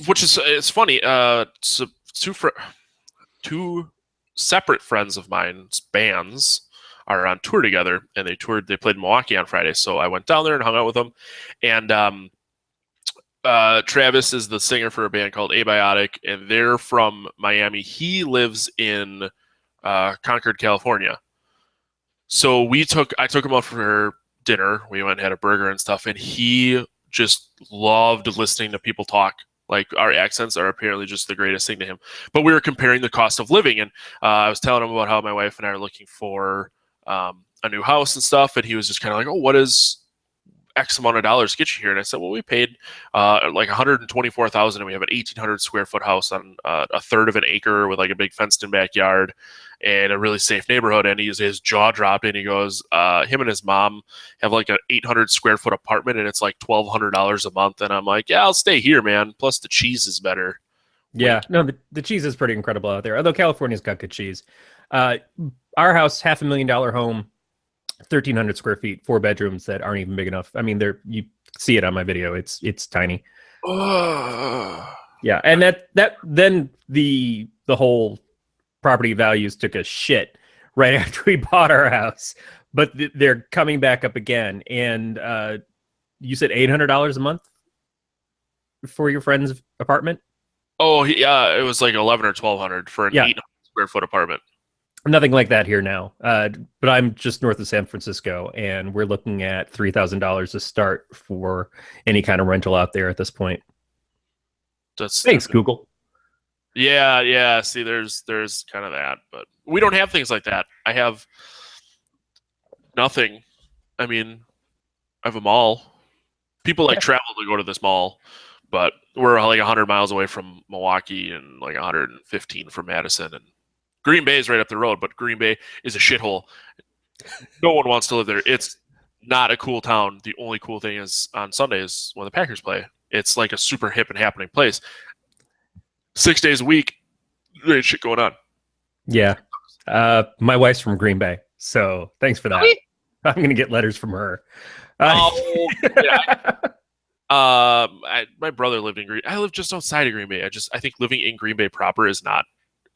Speaker 2: Which is, it's funny. So two separate friends of mine's bands are on tour together, and they played in Milwaukee on Friday. So I went down there and hung out with them. And Travis is the singer for a band called Abiotic, and they're from Miami. He lives in Concord, California. So I took him out for dinner. We went and had a burger and stuff, and he just loved listening to people talk. Like, our accents are apparently just the greatest thing to him. But we were comparing the cost of living, and I was telling him about how my wife and I are looking for a new house and stuff, and he was just kind of like, oh, what is X amount of dollars to get you here? And I said, well, we paid like $124,000, and we have an 1,800 square foot house on a third of an acre with like a big fenced in backyard and a really safe neighborhood. And his jaw dropped, and he goes, him and his mom have like an 800 square foot apartment, and it's like $1,200 a month. And I'm like, yeah, I'll stay here, man. Plus the cheese is better.
Speaker 1: Yeah, no, the cheese is pretty incredible out there. Although California's got good cheese. Uh, our house, $500,000 home, 1,300 square feet, 4 bedrooms that aren't even big enough. I mean, you see it on my video. It's tiny.
Speaker 2: Ugh.
Speaker 1: Yeah, and then the whole property values took a shit right after we bought our house, but they're coming back up again. And you said $800 a month for your friend's apartment?
Speaker 2: Oh, yeah, it was like 11 or 1,200 for an
Speaker 1: Yeah.
Speaker 2: 800 square foot apartment.
Speaker 1: Nothing like that here now. But I'm just north of San Francisco, and we're looking at $3,000 to start for any kind of rental out there at this point.
Speaker 2: That's
Speaker 1: Thanks, Google.
Speaker 2: Yeah, yeah. See, there's kind of that, but we don't have things like that. I have nothing. I mean, I have a mall. People like travel to go to this mall, but we're like 100 miles away from Milwaukee and like 115 from Madison, and Green Bay is right up the road, but Green Bay is a shithole. No one wants to live there. It's not a cool town. The only cool thing is on Sundays when the Packers play. It's like a super hip and happening place. 6 days a week, there's shit going on.
Speaker 1: Yeah. My wife's from Green Bay, so thanks for that.
Speaker 2: Really?
Speaker 1: I'm going to get letters from her.
Speaker 2: Oh, yeah. My brother lived in Green. I live just outside of Green Bay. I think living in Green Bay proper is not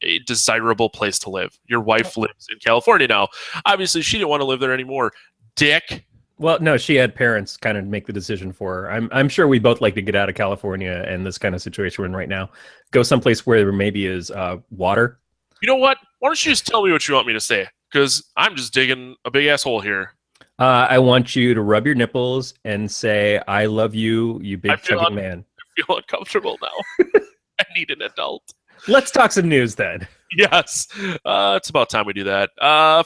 Speaker 2: a desirable place to live. Your wife lives in California now. Obviously, she didn't want to live there anymore. Dick.
Speaker 1: Well, no, she had parents kind of make the decision for her. I'm sure we both like to get out of California and this kind of situation we're in right now. Go someplace where there maybe is water.
Speaker 2: You know what? Why don't you just tell me what you want me to say? Because I'm just digging a big asshole here.
Speaker 1: I want you to rub your nipples and say, "I love you, you big chunky man."
Speaker 2: I feel uncomfortable now. I need an adult.
Speaker 1: Let's talk some news then.
Speaker 2: Yes. It's about time we do that.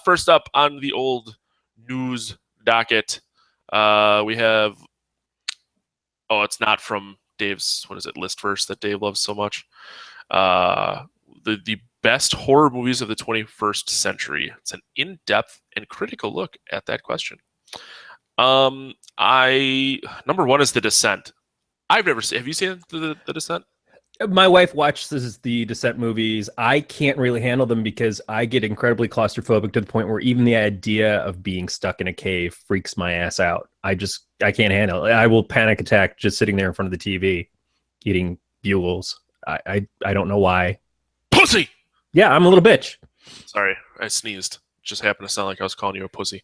Speaker 2: First up on the old news docket, we have... Oh, it's not from Dave's, what is it, list first that Dave loves so much. The best horror movies of the 21st century. It's an in-depth and critical look at that question. Number one is The Descent. I've never seen... Have you seen The Descent?
Speaker 1: My wife watches the Descent movies. I can't really handle them because I get incredibly claustrophobic to the point where even the idea of being stuck in a cave freaks my ass out. I can't handle it. I will panic attack just sitting there in front of the TV eating bugles. I don't know why.
Speaker 2: Pussy!
Speaker 1: Yeah, I'm a little bitch.
Speaker 2: Sorry, I sneezed. It just happened to sound like I was calling you a pussy.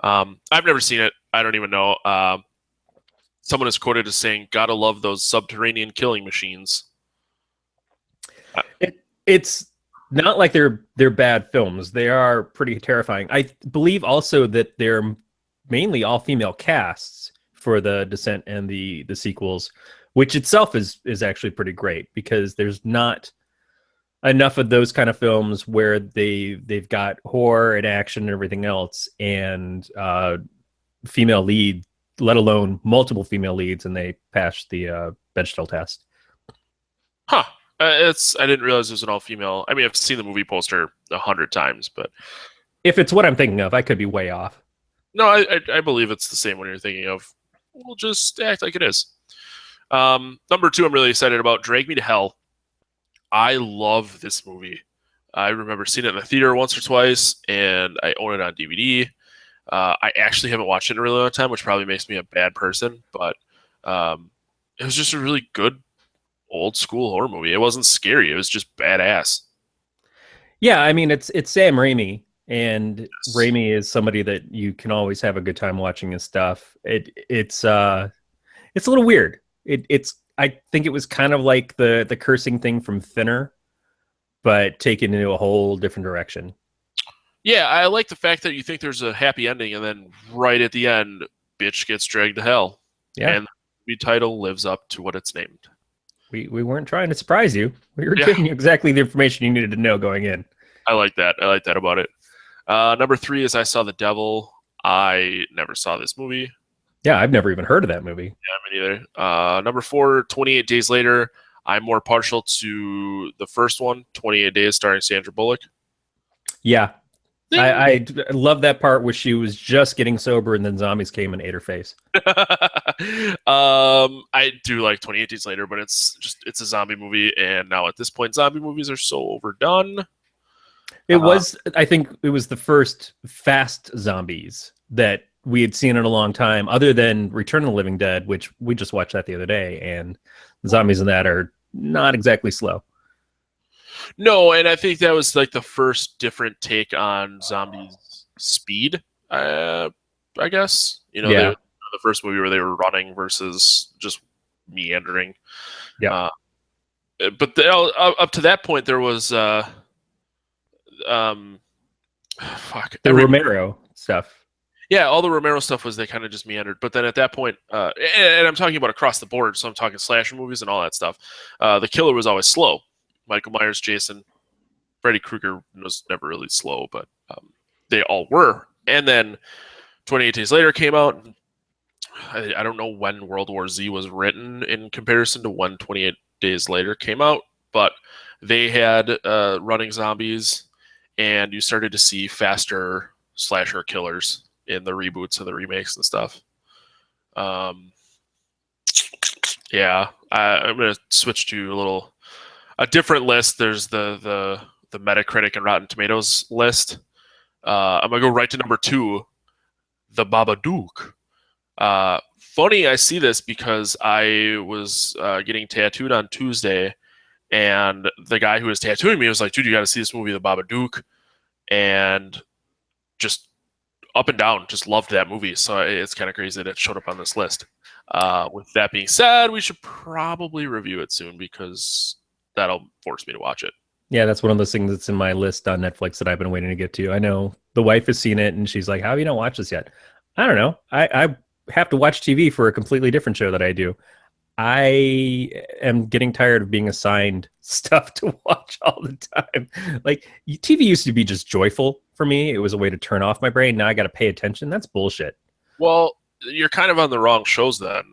Speaker 2: I've never seen it. I don't even know. Someone is quoted as saying, "Gotta love those subterranean killing machines."
Speaker 1: It's not like they're bad films. They are pretty terrifying. I believe also that they're mainly all female casts for The Descent and the sequels, which itself is actually pretty great because there's not enough of those kind of films where they've got horror and action and everything else and female lead, let alone multiple female leads, and they pass the Bechdel test.
Speaker 2: Huh. I didn't realize it was an all-female. I mean, I've seen the movie poster 100 times, but
Speaker 1: if it's what I'm thinking of, I could be way off.
Speaker 2: No, I believe it's the same one you're thinking of. We'll just act like it is. Number two, I'm really excited about Drag Me to Hell. I love this movie. I remember seeing it in the theater once or twice, and I own it on DVD. I actually haven't watched it in a really long time, which probably makes me a bad person, but it was just a really good old school horror movie. It wasn't scary. It was just badass.
Speaker 1: Yeah, I mean, it's Sam Raimi, and
Speaker 2: Yes.
Speaker 1: Raimi is somebody that you can always have a good time watching his stuff. It's a little weird. I think it was kind of like the cursing thing from Thinner, but taken into a whole different direction.
Speaker 2: Yeah, I like the fact that you think there's a happy ending, and then right at the end, bitch gets dragged to hell.
Speaker 1: Yeah,
Speaker 2: And the title lives up to what it's named.
Speaker 1: we weren't trying to surprise you. We were
Speaker 2: Yeah.
Speaker 1: giving you exactly the information you needed to know going in.
Speaker 2: I like that. I like that about it. Number three is I Saw the Devil. I never saw this movie.
Speaker 1: Yeah, I've never even heard of that movie.
Speaker 2: Yeah, me neither. Number four, 28 Days Later. I'm more partial to the first one, 28 Days, starring Sandra Bullock.
Speaker 1: Yeah, I love that part where she was just getting sober and then zombies came and ate her face.
Speaker 2: I do like 28 Days Later, but it's a zombie movie, and now at this point, zombie movies are so overdone.
Speaker 1: I think it was the first fast zombies that we had seen in a long time, other than Return of the Living Dead, which we just watched that the other day, and the zombies in that are not exactly slow.
Speaker 2: No, and I think that was like the first different take on zombies' speed. I guess
Speaker 1: Yeah.
Speaker 2: the first movie where they were running versus just meandering.
Speaker 1: Yeah.
Speaker 2: But up to that point, there was
Speaker 1: Romero stuff.
Speaker 2: Yeah, all the Romero stuff was they kind of just meandered. But then at that point, and I'm talking about across the board, so I'm talking slasher movies and all that stuff. The killer was always slow. Michael Myers, Jason, Freddy Krueger was never really slow, but they all were. And then 28 Days Later came out. I don't know when World War Z was written in comparison to when 28 Days Later came out, but they had running zombies, and you started to see faster slasher killers in the reboots and the remakes and stuff. Yeah, I'm going to switch to a different list. There's the Metacritic and Rotten Tomatoes list. I'm going to go right to number 2, The Babadook. Funny I see this because I was getting tattooed on Tuesday, and the guy who was tattooing me was like, dude, you got to see this movie, The Babadook. And just up and down, just loved that movie. So it's kind of crazy that it showed up on this list. With that being said, we should probably review it soon because that'll force me to watch it.
Speaker 1: Yeah, that's one of those things that's in my list on Netflix that I've been waiting to get to. I know the wife has seen it, and she's like, how have you not watched this yet? I don't know. I have to watch TV for a completely different show that I do. I am getting tired of being assigned stuff to watch all the time. Like, TV used to be just joyful for me. It was a way to turn off my brain. Now I got to pay attention. That's bullshit.
Speaker 2: Well, you're kind of on the wrong shows then.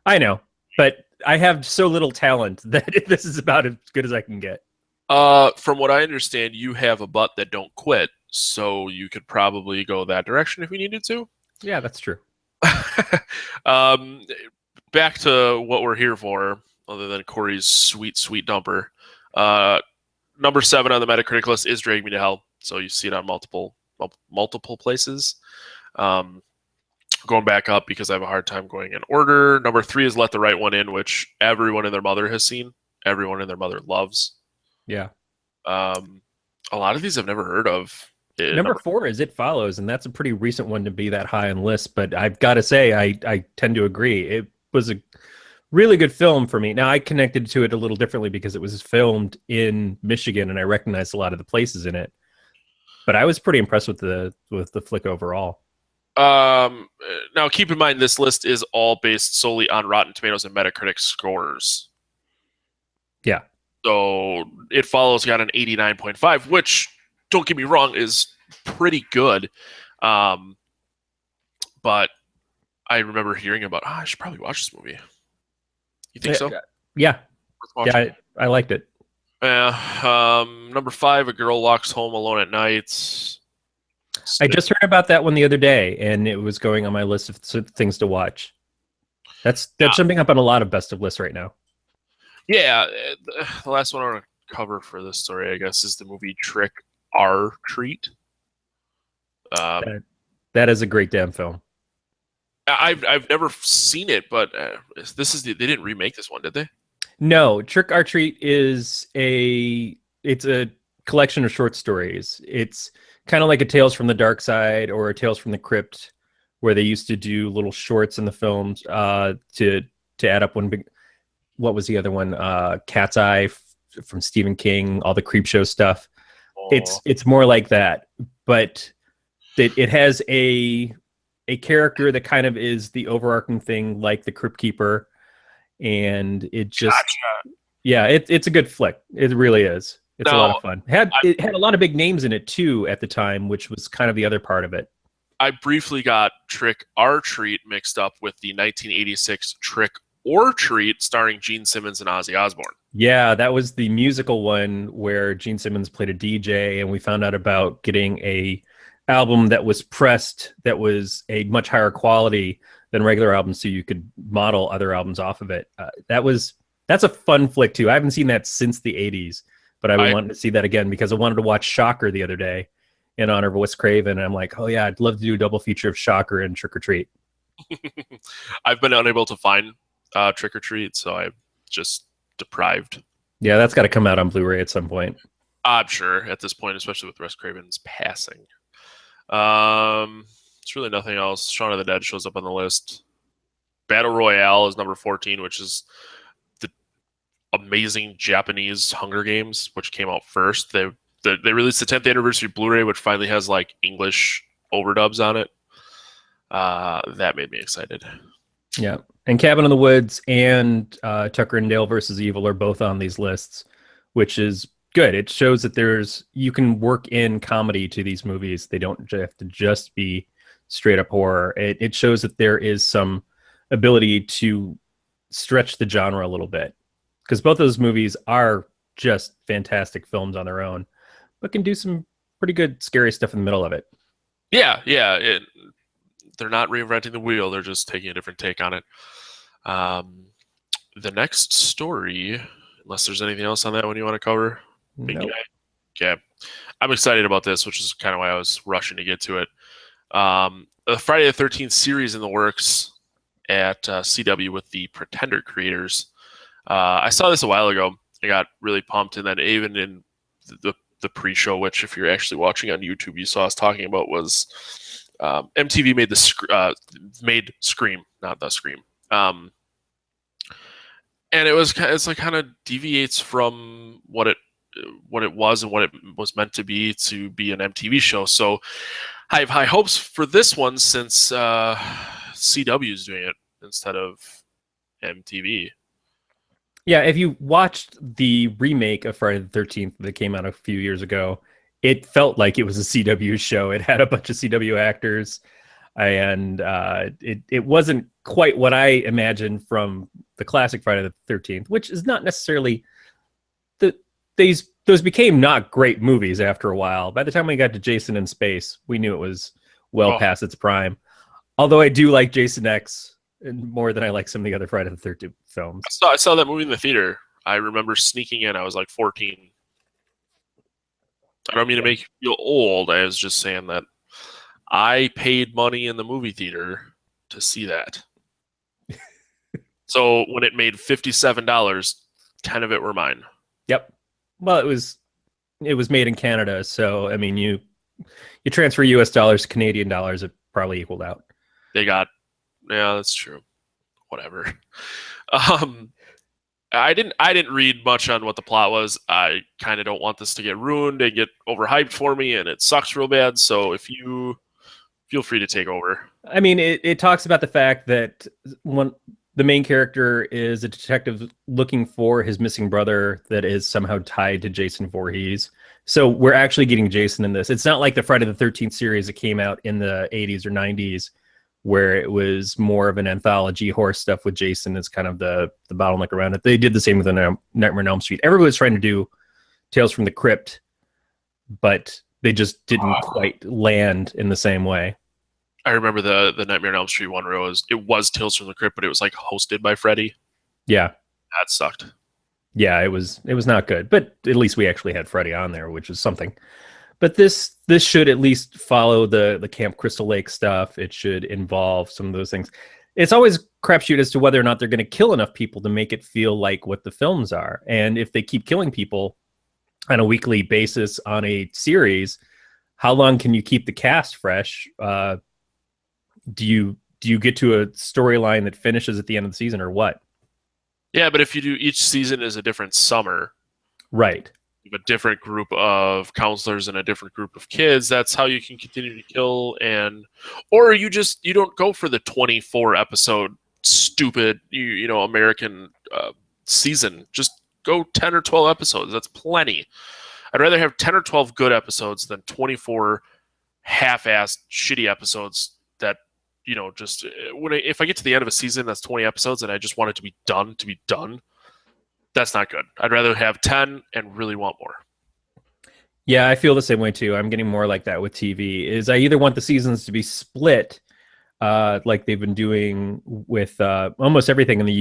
Speaker 1: I know, but I have so little talent that this is about as good as I can get.
Speaker 2: From what I understand, you have a butt that don't quit, so you could probably go that direction if you needed to.
Speaker 1: Yeah, that's true.
Speaker 2: Back to what we're here for, other than Corey's sweet, sweet dumper. Number 7 on the Metacritic list is Drag Me to Hell. So you see it on multiple places. Going back up because I have a hard time going in order. Number 3 is Let the Right One In, which everyone and their mother has seen. Everyone and their mother loves.
Speaker 1: Yeah.
Speaker 2: A lot of these I've never heard of.
Speaker 1: Number 4 is It Follows, and that's a pretty recent one to be that high on list. But I've got to say, I tend to agree. It was a really good film for me. Now, I connected to it a little differently because it was filmed in Michigan, and I recognized a lot of the places in it. But I was pretty impressed with the flick overall.
Speaker 2: Now, keep in mind, this list is all based solely on Rotten Tomatoes and Metacritic scores.
Speaker 1: Yeah.
Speaker 2: So It Follows got an 89.5, which, don't get me wrong, is pretty good. But I remember hearing about, I should probably watch this movie. You think so?
Speaker 1: Yeah. Yeah, I liked it.
Speaker 2: Number 5, A Girl Walks Home Alone at Night.
Speaker 1: I just heard about that one the other day, and it was going on my list of things to watch. That's jumping up on a lot of best of lists right now.
Speaker 2: Yeah, the last one I want to cover for this story, I guess, is the movie Trick or Treat.
Speaker 1: That is a great damn film.
Speaker 2: I've never seen it, but they didn't remake this one, did they?
Speaker 1: No, Trick or Treat is it's a collection of short stories. It's kind of like a Tales from the Dark Side or a Tales from the Crypt, where they used to do little shorts in the films to add up one big. What was the other one? Cat's Eye from Stephen King. All the Creepshow stuff. Oh. It's more like that, but it has a character that kind of is the overarching thing, like the Crypt Keeper. And it just, gotcha. Yeah, it's a good flick. It really is. It's a lot of fun. It had a lot of big names in it too at the time, which was kind of the other part of it.
Speaker 2: I briefly got Trick or Treat mixed up with the 1986 Trick or Treat starring Gene Simmons and Ozzy Osbourne.
Speaker 1: Yeah, that was the musical one where Gene Simmons played a DJ, and we found out about getting a album that was pressed that was a much higher quality than regular albums, so you could model other albums off of it. That's a fun flick too. I haven't seen that since the 80s, but I've been wanting to see that again because I wanted to watch Shocker the other day in honor of Wes Craven, and I'm like, oh yeah, I'd love to do a double feature of Shocker and Trick or Treat.
Speaker 2: I've been unable to find Trick or Treat, so I'm just deprived.
Speaker 1: Yeah, that's got to come out on Blu-ray at some point.
Speaker 2: I'm sure at this point, especially with Wes Craven's passing. It's really nothing else. Shaun of the Dead shows up on the list. Battle Royale is number 14, which is the amazing Japanese Hunger Games, which came out first. They released the 10th anniversary Blu-ray, which finally has like English overdubs on it. That made me excited.
Speaker 1: Yeah, and Cabin in the Woods and Tucker and Dale versus Evil are both on these lists, which is good. It shows that you can work in comedy to these movies. They don't have to just be straight up horror. It shows that there is some ability to stretch the genre a little bit, because both of those movies are just fantastic films on their own, but can do some pretty good scary stuff in the middle of it.
Speaker 2: Yeah. They're not reinventing the wheel. They're just taking a different take on it. The next story, unless there's anything else on that one you want to cover?
Speaker 1: Nope.
Speaker 2: Okay. I'm excited about this, which is kind of why I was rushing to get to it. The Friday the 13th series in the works at CW with the Pretender creators. I saw this a while ago. I got really pumped, and then even in the pre-show, which if you're actually watching on YouTube, you saw us talking about, was MTV made Scream, not The Scream. And it's like kind of deviates from what it was and what it was meant to be an MTV show. So I have high hopes for this one, since CW is doing it instead of MTV.
Speaker 1: Yeah, if you watched the remake of Friday the 13th that came out a few years ago, it felt like it was a CW show. It had a bunch of CW actors, and it wasn't quite what I imagined from the classic Friday the 13th, which is not necessarily those became not great movies after a while. By the time we got to Jason in Space, we knew it was past its prime. Although I do like Jason X more than I like some of the other Friday the 13th films.
Speaker 2: I saw that movie in the theater. I remember sneaking in. I was like 14. I don't mean to make you feel old. I was just saying that I paid money in the movie theater to see that. So when it made $57, 10 of it were mine.
Speaker 1: Yep. Well, it was made in Canada, so I mean, you transfer US dollars to Canadian dollars, it probably equaled out.
Speaker 2: Yeah, that's true. Whatever. I didn't read much on what the plot was. I kind of don't want this to get ruined and get overhyped for me, and it sucks real bad. So if you feel free to take over.
Speaker 1: I mean, it talks about the fact that the main character is a detective looking for his missing brother that is somehow tied to Jason Voorhees. So we're actually getting Jason in this. It's not like the Friday the 13th series that came out in the 80s or 90s, where it was more of an anthology horror stuff with Jason as kind of the bottleneck around it. They did the same with the Nightmare on Elm Street. Everybody was trying to do Tales from the Crypt, but they just didn't quite land in the same way.
Speaker 2: I remember the Nightmare on Elm Street one where it was Tales from the Crypt, but it was like hosted by Freddy.
Speaker 1: Yeah.
Speaker 2: That sucked.
Speaker 1: Yeah, it was not good, but at least we actually had Freddy on there, which is something. But this should at least follow the Camp Crystal Lake stuff. It should involve some of those things. It's always crapshoot as to whether or not they're going to kill enough people to make it feel like what the films are. And if they keep killing people on a weekly basis on a series, how long can you keep the cast fresh? Do you get to a storyline that finishes at the end of the season, or what?
Speaker 2: Yeah, but if you do, each season is a different summer.
Speaker 1: Right.
Speaker 2: You have a different group of counselors and a different group of kids. That's how you can continue to kill, or you don't go for the 24 episode stupid American season. Just go 10 or 12 episodes. That's plenty. I'd rather have 10 or 12 good episodes than 24 half-assed shitty episodes that, if I get to the end of a season that's 20 episodes and I just want it to be done, that's not good. I'd rather have 10 and really want more.
Speaker 1: Yeah, I feel the same way too. I'm getting more like that with TV. Is I either want the seasons to be split, like they've been doing with almost everything in the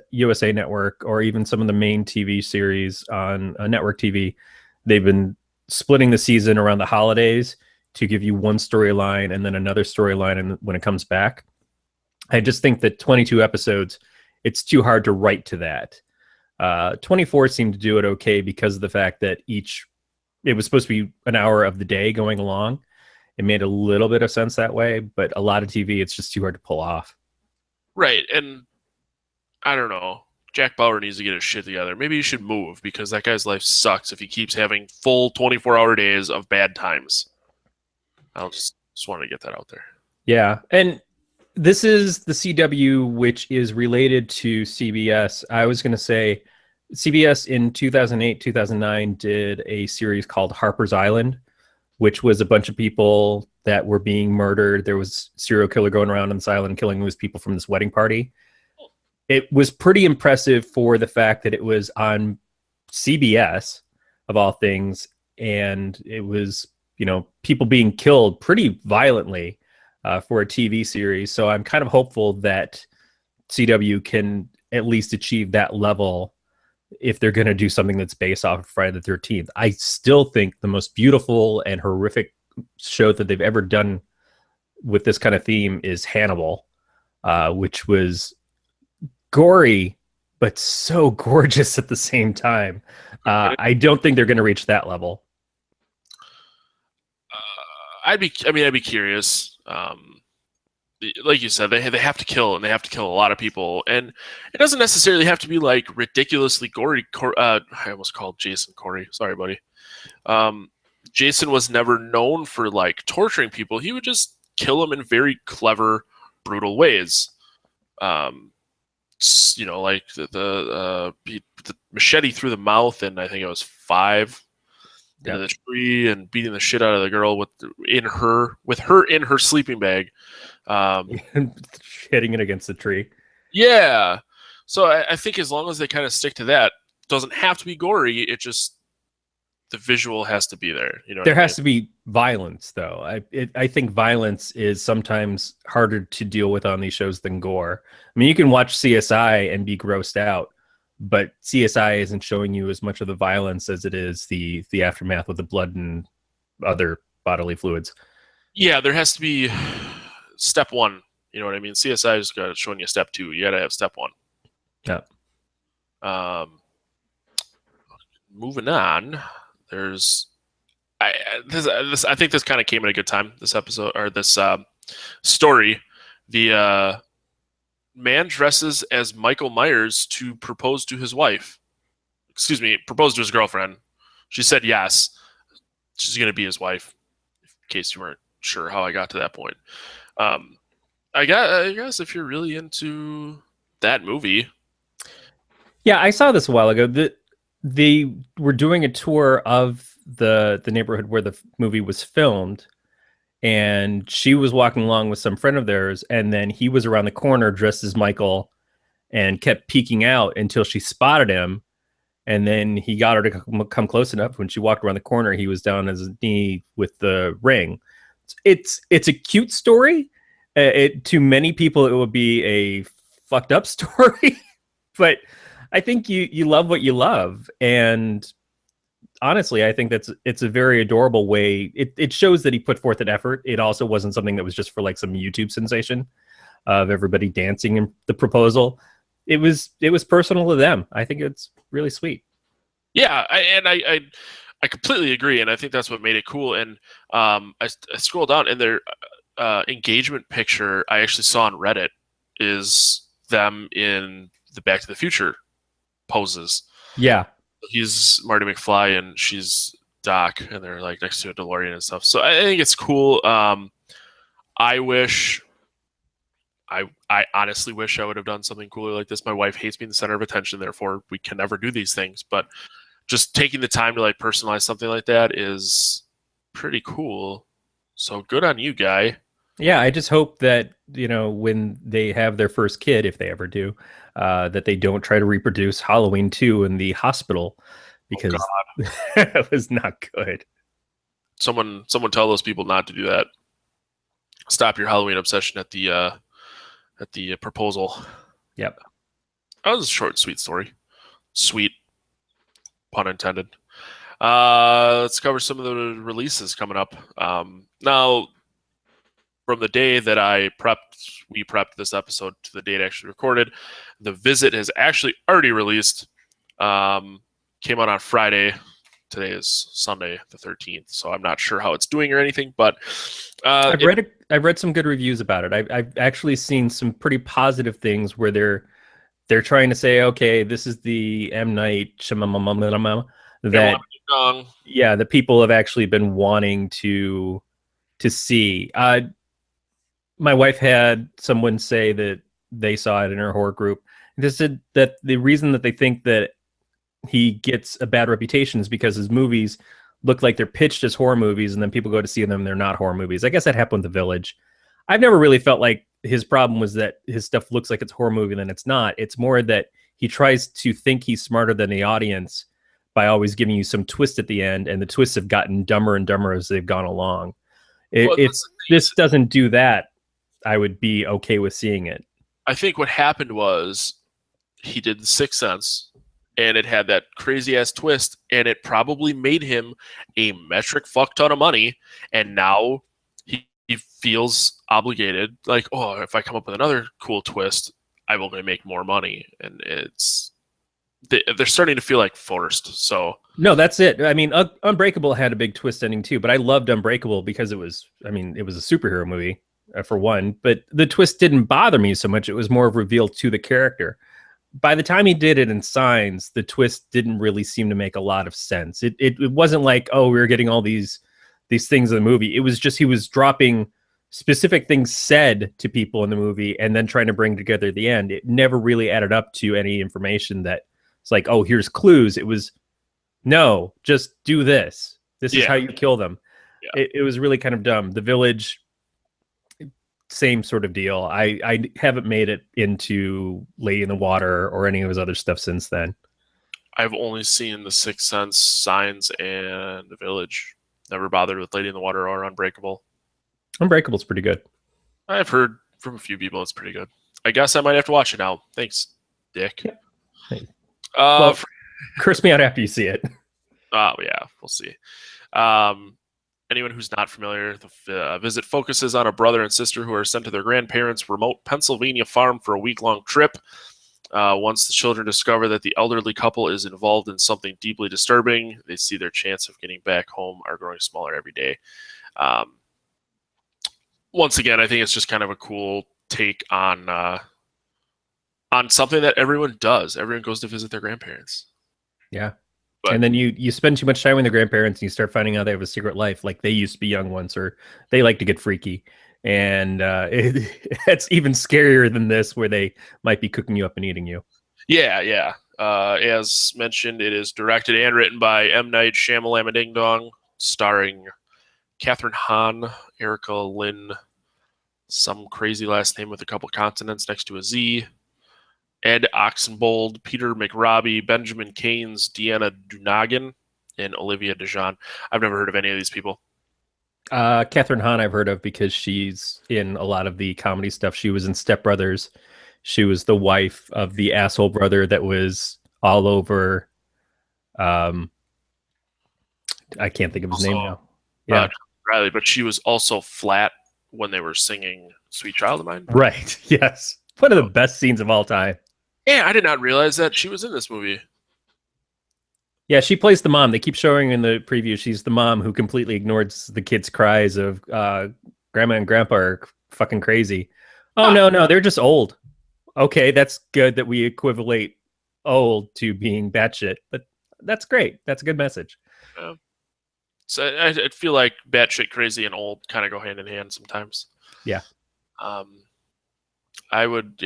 Speaker 1: USA Network, or even some of the main TV series on network TV. They've been splitting the season around the holidays to give you one storyline and then another storyline, and when it comes back. I just think that 22 episodes, it's too hard to write to that. 24 seemed to do it okay because of the fact that it was supposed to be an hour of the day going along. It made a little bit of sense that way, but a lot of TV, it's just too hard to pull off.
Speaker 2: Right, and I don't know. Jack Bauer needs to get his shit together. Maybe he should move because that guy's life sucks if he keeps having full 24-hour days of bad times. I'll just want to get that out there.
Speaker 1: Yeah, and this is the CW, which is related to CBS. I was going to say CBS in 2008, 2009 did a series called Harper's Island, which was a bunch of people that were being murdered. There was a serial killer going around on this island killing these people from this wedding party. It was pretty impressive for the fact that it was on CBS, of all things, and it was, people being killed pretty violently for a TV series. So I'm kind of hopeful that CW can at least achieve that level if they're going to do something that's based off of Friday the 13th. I still think the most beautiful and horrific show that they've ever done with this kind of theme is Hannibal, which was gory, but so gorgeous at the same time. I don't think they're going to reach that level.
Speaker 2: I'd be curious. Like you said, they have to kill, and they have to kill a lot of people, and it doesn't necessarily have to be like ridiculously gory. I almost called Jason Corey. Sorry, buddy. Jason was never known for like torturing people. He would just kill them in very clever, brutal ways. Like the machete through the mouth, and I think it was 5 into the tree, and beating the shit out of the girl with her in her sleeping bag,
Speaker 1: hitting it against the tree.
Speaker 2: Yeah, so I think as long as they kind of stick to that, it doesn't have to be gory. It just, the visual has to be there.
Speaker 1: There has to be violence, though. I think violence is sometimes harder to deal with on these shows than gore. I mean, you can watch CSI and be grossed out, but CSI isn't showing you as much of the violence as it is the aftermath with the blood and other bodily fluids.
Speaker 2: Yeah, there has to be step 1. You know what I mean? CSI is showing you step 2. You got to have step 1.
Speaker 1: Yeah.
Speaker 2: Moving on. There's, I think this kind of came at a good time. This episode, or this story, the man dresses as Michael Myers to propose to his wife. Excuse me, propose to his girlfriend. She said yes. She's going to be his wife. In case you weren't sure how I got to that point. I guess if you're really into that movie.
Speaker 1: Yeah, I saw this a while ago. They were doing a tour of the neighborhood where the movie was filmed, and she was walking along with some friend of theirs, and then he was around the corner dressed as Michael and kept peeking out until she spotted him, and then he got her to come close enough. When she walked around the corner, he was down on his knee with the ring. It's a cute story. To many people, it would be a fucked up story, but I think you love what you love, and honestly, I think it's a very adorable way. It shows that he put forth an effort. It also wasn't something that was just for like some YouTube sensation of everybody dancing in the proposal. It was personal to them. I think it's really sweet.
Speaker 2: Yeah, I completely agree, and I think that's what made it cool. And I scrolled down, and their engagement picture I actually saw on Reddit is them in the Back to the Future poses.
Speaker 1: Yeah.
Speaker 2: He's Marty McFly and she's Doc, and they're like next to a DeLorean and stuff. So I think it's cool. I honestly wish I would have done something cooler like this. My wife hates being the center of attention, therefore we can never do these things. But just taking the time to like personalize something like that is pretty cool. So good on you, guy.
Speaker 1: Yeah, I just hope that, when they have their first kid, if they ever do, that they don't try to reproduce Halloween 2 in the hospital, because it was not good.
Speaker 2: Someone tell those people not to do that. Stop your Halloween obsession at the proposal.
Speaker 1: Yep.
Speaker 2: That was a short and sweet story. Sweet, pun intended. Let's cover some of the releases coming up. Now, from the day that we prepped this episode to the date actually recorded, The Visit has actually already released. Came out on Friday. Today is Sunday the 13th, so I'm not sure how it's doing or anything, but
Speaker 1: I've read some good reviews about it. I've actually seen some pretty positive things where they're trying to say, okay, this is the M. Night Shyamalan that the people have actually been wanting to see. My wife had someone say that they saw it in her horror group. They said that the reason that they think that he gets a bad reputation is because his movies look like they're pitched as horror movies, and then people go to see them, they're not horror movies. I guess that happened with The Village. I've never really felt like his problem was that his stuff looks like it's horror movie, and it's not. It's more that he tries to think he's smarter than the audience by always giving you some twist at the end, and the twists have gotten dumber and dumber as they've gone along. If this doesn't do that, I would be okay with seeing it.
Speaker 2: I think what happened was he did The Sixth Sense, and it had that crazy ass twist, and it probably made him a metric fuck ton of money, and now he feels obligated, like, oh, if I come up with another cool twist, I will make more money, and they're starting to feel like forced. So
Speaker 1: no, that's it. I mean, Unbreakable had a big twist ending too, but I loved Unbreakable because it was a superhero movie for one, but the twist didn't bother me so much. It was more of a reveal to the character. By the time he did it in Signs, the twist didn't really seem to make a lot of sense. It wasn't like, oh, we were getting all these things in the movie. It was just he was dropping specific things said to people in the movie and then trying to bring together at the end. It never really added up to any information that it's like, oh, here's clues. It was, no, just do this. This is how you kill them. Yeah. It was really kind of dumb. The Village, same sort of deal. I haven't made it into Lady in the Water or any of his other stuff since then.
Speaker 2: I've only seen The Sixth Sense, Signs, and The Village. Never bothered with Lady in the Water or Unbreakable.
Speaker 1: Unbreakable's pretty good.
Speaker 2: I've heard from a few people it's pretty good. I guess I might have to watch it now. Thanks, Dick.
Speaker 1: Yeah. Hey. Curse me out after you see it.
Speaker 2: Oh, yeah, we'll see. Anyone who's not familiar, the visit focuses on a brother and sister who are sent to their grandparents' remote Pennsylvania farm for a week-long trip. Once the children discover that the elderly couple is involved in something deeply disturbing, they see their chance of getting back home are growing smaller every day. Once again, I think it's just kind of a cool take on something that everyone does. Everyone goes to visit their grandparents.
Speaker 1: Yeah. But, and then you spend too much time with the grandparents and you start finding out they have a secret life, like they used to be young once, or they like to get freaky. And it's even scarier than this, where they might be cooking you up and eating you.
Speaker 2: Yeah. As mentioned, it is directed and written by M. Night Shyamalan Ding Dong, starring Catherine Hahn, Erica Lynn, some crazy last name with a couple consonants next to a Z, Ed Oxenbould, Peter McRobbie, Benjamin Keynes, Deanna Dunagan, and Olivia DeJean. I've never heard of any of these people.
Speaker 1: Catherine Hahn I've heard of because she's in a lot of the comedy stuff. She was in Step Brothers. She was the wife of the asshole brother that was all over. I can't think of his name now. Yeah,
Speaker 2: Riley, but she was also flat when they were singing "Sweet Child of Mine."
Speaker 1: Right. Yes. One of the best scenes of all time.
Speaker 2: Yeah, I did not realize that she was in this movie.
Speaker 1: Yeah, she plays the mom. They keep showing in the preview she's the mom who completely ignores the kids' cries of grandma and grandpa are fucking crazy. Oh, no, they're just old. Okay, that's good that we equivalate old to being batshit, but that's great. That's a good message.
Speaker 2: So I feel like batshit crazy and old kind of go hand in hand sometimes.
Speaker 1: Yeah.
Speaker 2: I would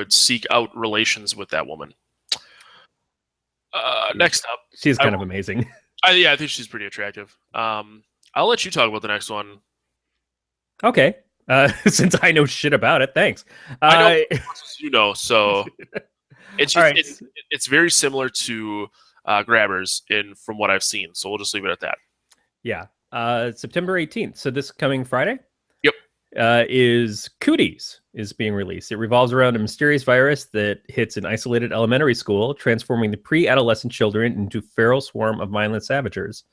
Speaker 2: seek out relations with that woman. Next up,
Speaker 1: she's kind of amazing.
Speaker 2: I think she's pretty attractive. I'll let you talk about the next one.
Speaker 1: Okay. Since I know shit about it, thanks.
Speaker 2: I know so it's just, it's very similar to grabbers in from what I've seen. So we'll just leave it at that.
Speaker 1: Yeah. September 18th. So this coming Friday?
Speaker 2: Yep.
Speaker 1: Is Cooties is being released. It revolves around a mysterious virus that hits an isolated elementary school, transforming the pre-adolescent children into a feral swarm of mindless savages.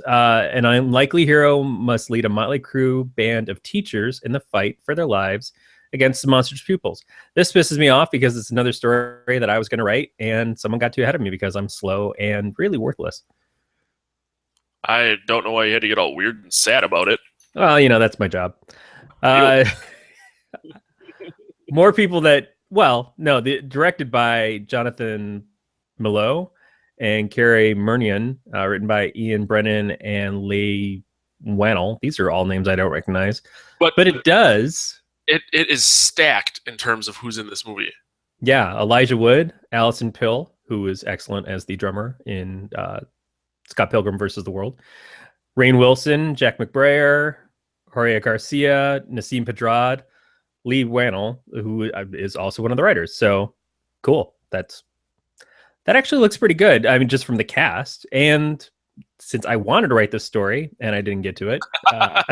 Speaker 1: An unlikely hero must lead a motley crew band of teachers in the fight for their lives against the monster's pupils. This pisses me off because it's another story that I was going to write, and someone got too ahead of me because I'm slow and really worthless.
Speaker 2: I don't know why you had to get all weird and sad about it.
Speaker 1: Well, that's my job. More people directed by Jonathan Milo and Carey Murnion, written by Ian Brennan and Leigh Whannell. These are all names I don't recognize. But it does.
Speaker 2: It is stacked in terms of who's in this movie.
Speaker 1: Yeah, Elijah Wood, Alison Pill, who is excellent as the drummer in Scott Pilgrim versus the World, Rainn Wilson, Jack McBrayer, Jorge Garcia, Nasim Pedrad, Leigh Whannell, who is also one of the writers. So cool. That actually looks pretty good. I mean, just from the cast. And since I wanted to write this story and I didn't get to it,
Speaker 2: I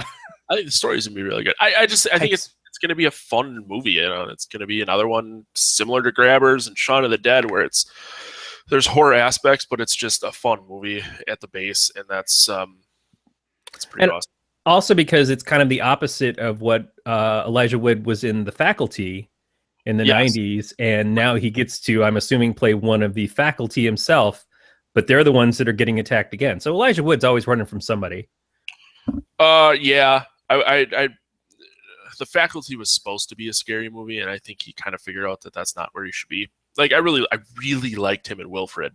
Speaker 2: think the story is gonna be really good. I think it's going to be a fun movie. It's going to be another one similar to Grabbers and Shaun of the Dead, where there's horror aspects, but it's just a fun movie at the base, and that's pretty awesome.
Speaker 1: Also, because it's kind of the opposite of what Elijah Wood was in The Faculty in the 90s, and now he gets to, I'm assuming, play one of the faculty himself, but they're the ones that are getting attacked again. So Elijah Wood's always running from somebody.
Speaker 2: Yeah. The Faculty was supposed to be a scary movie, and I think he kind of figured out that that's not where he should be. Like, I really liked him in Wilfred,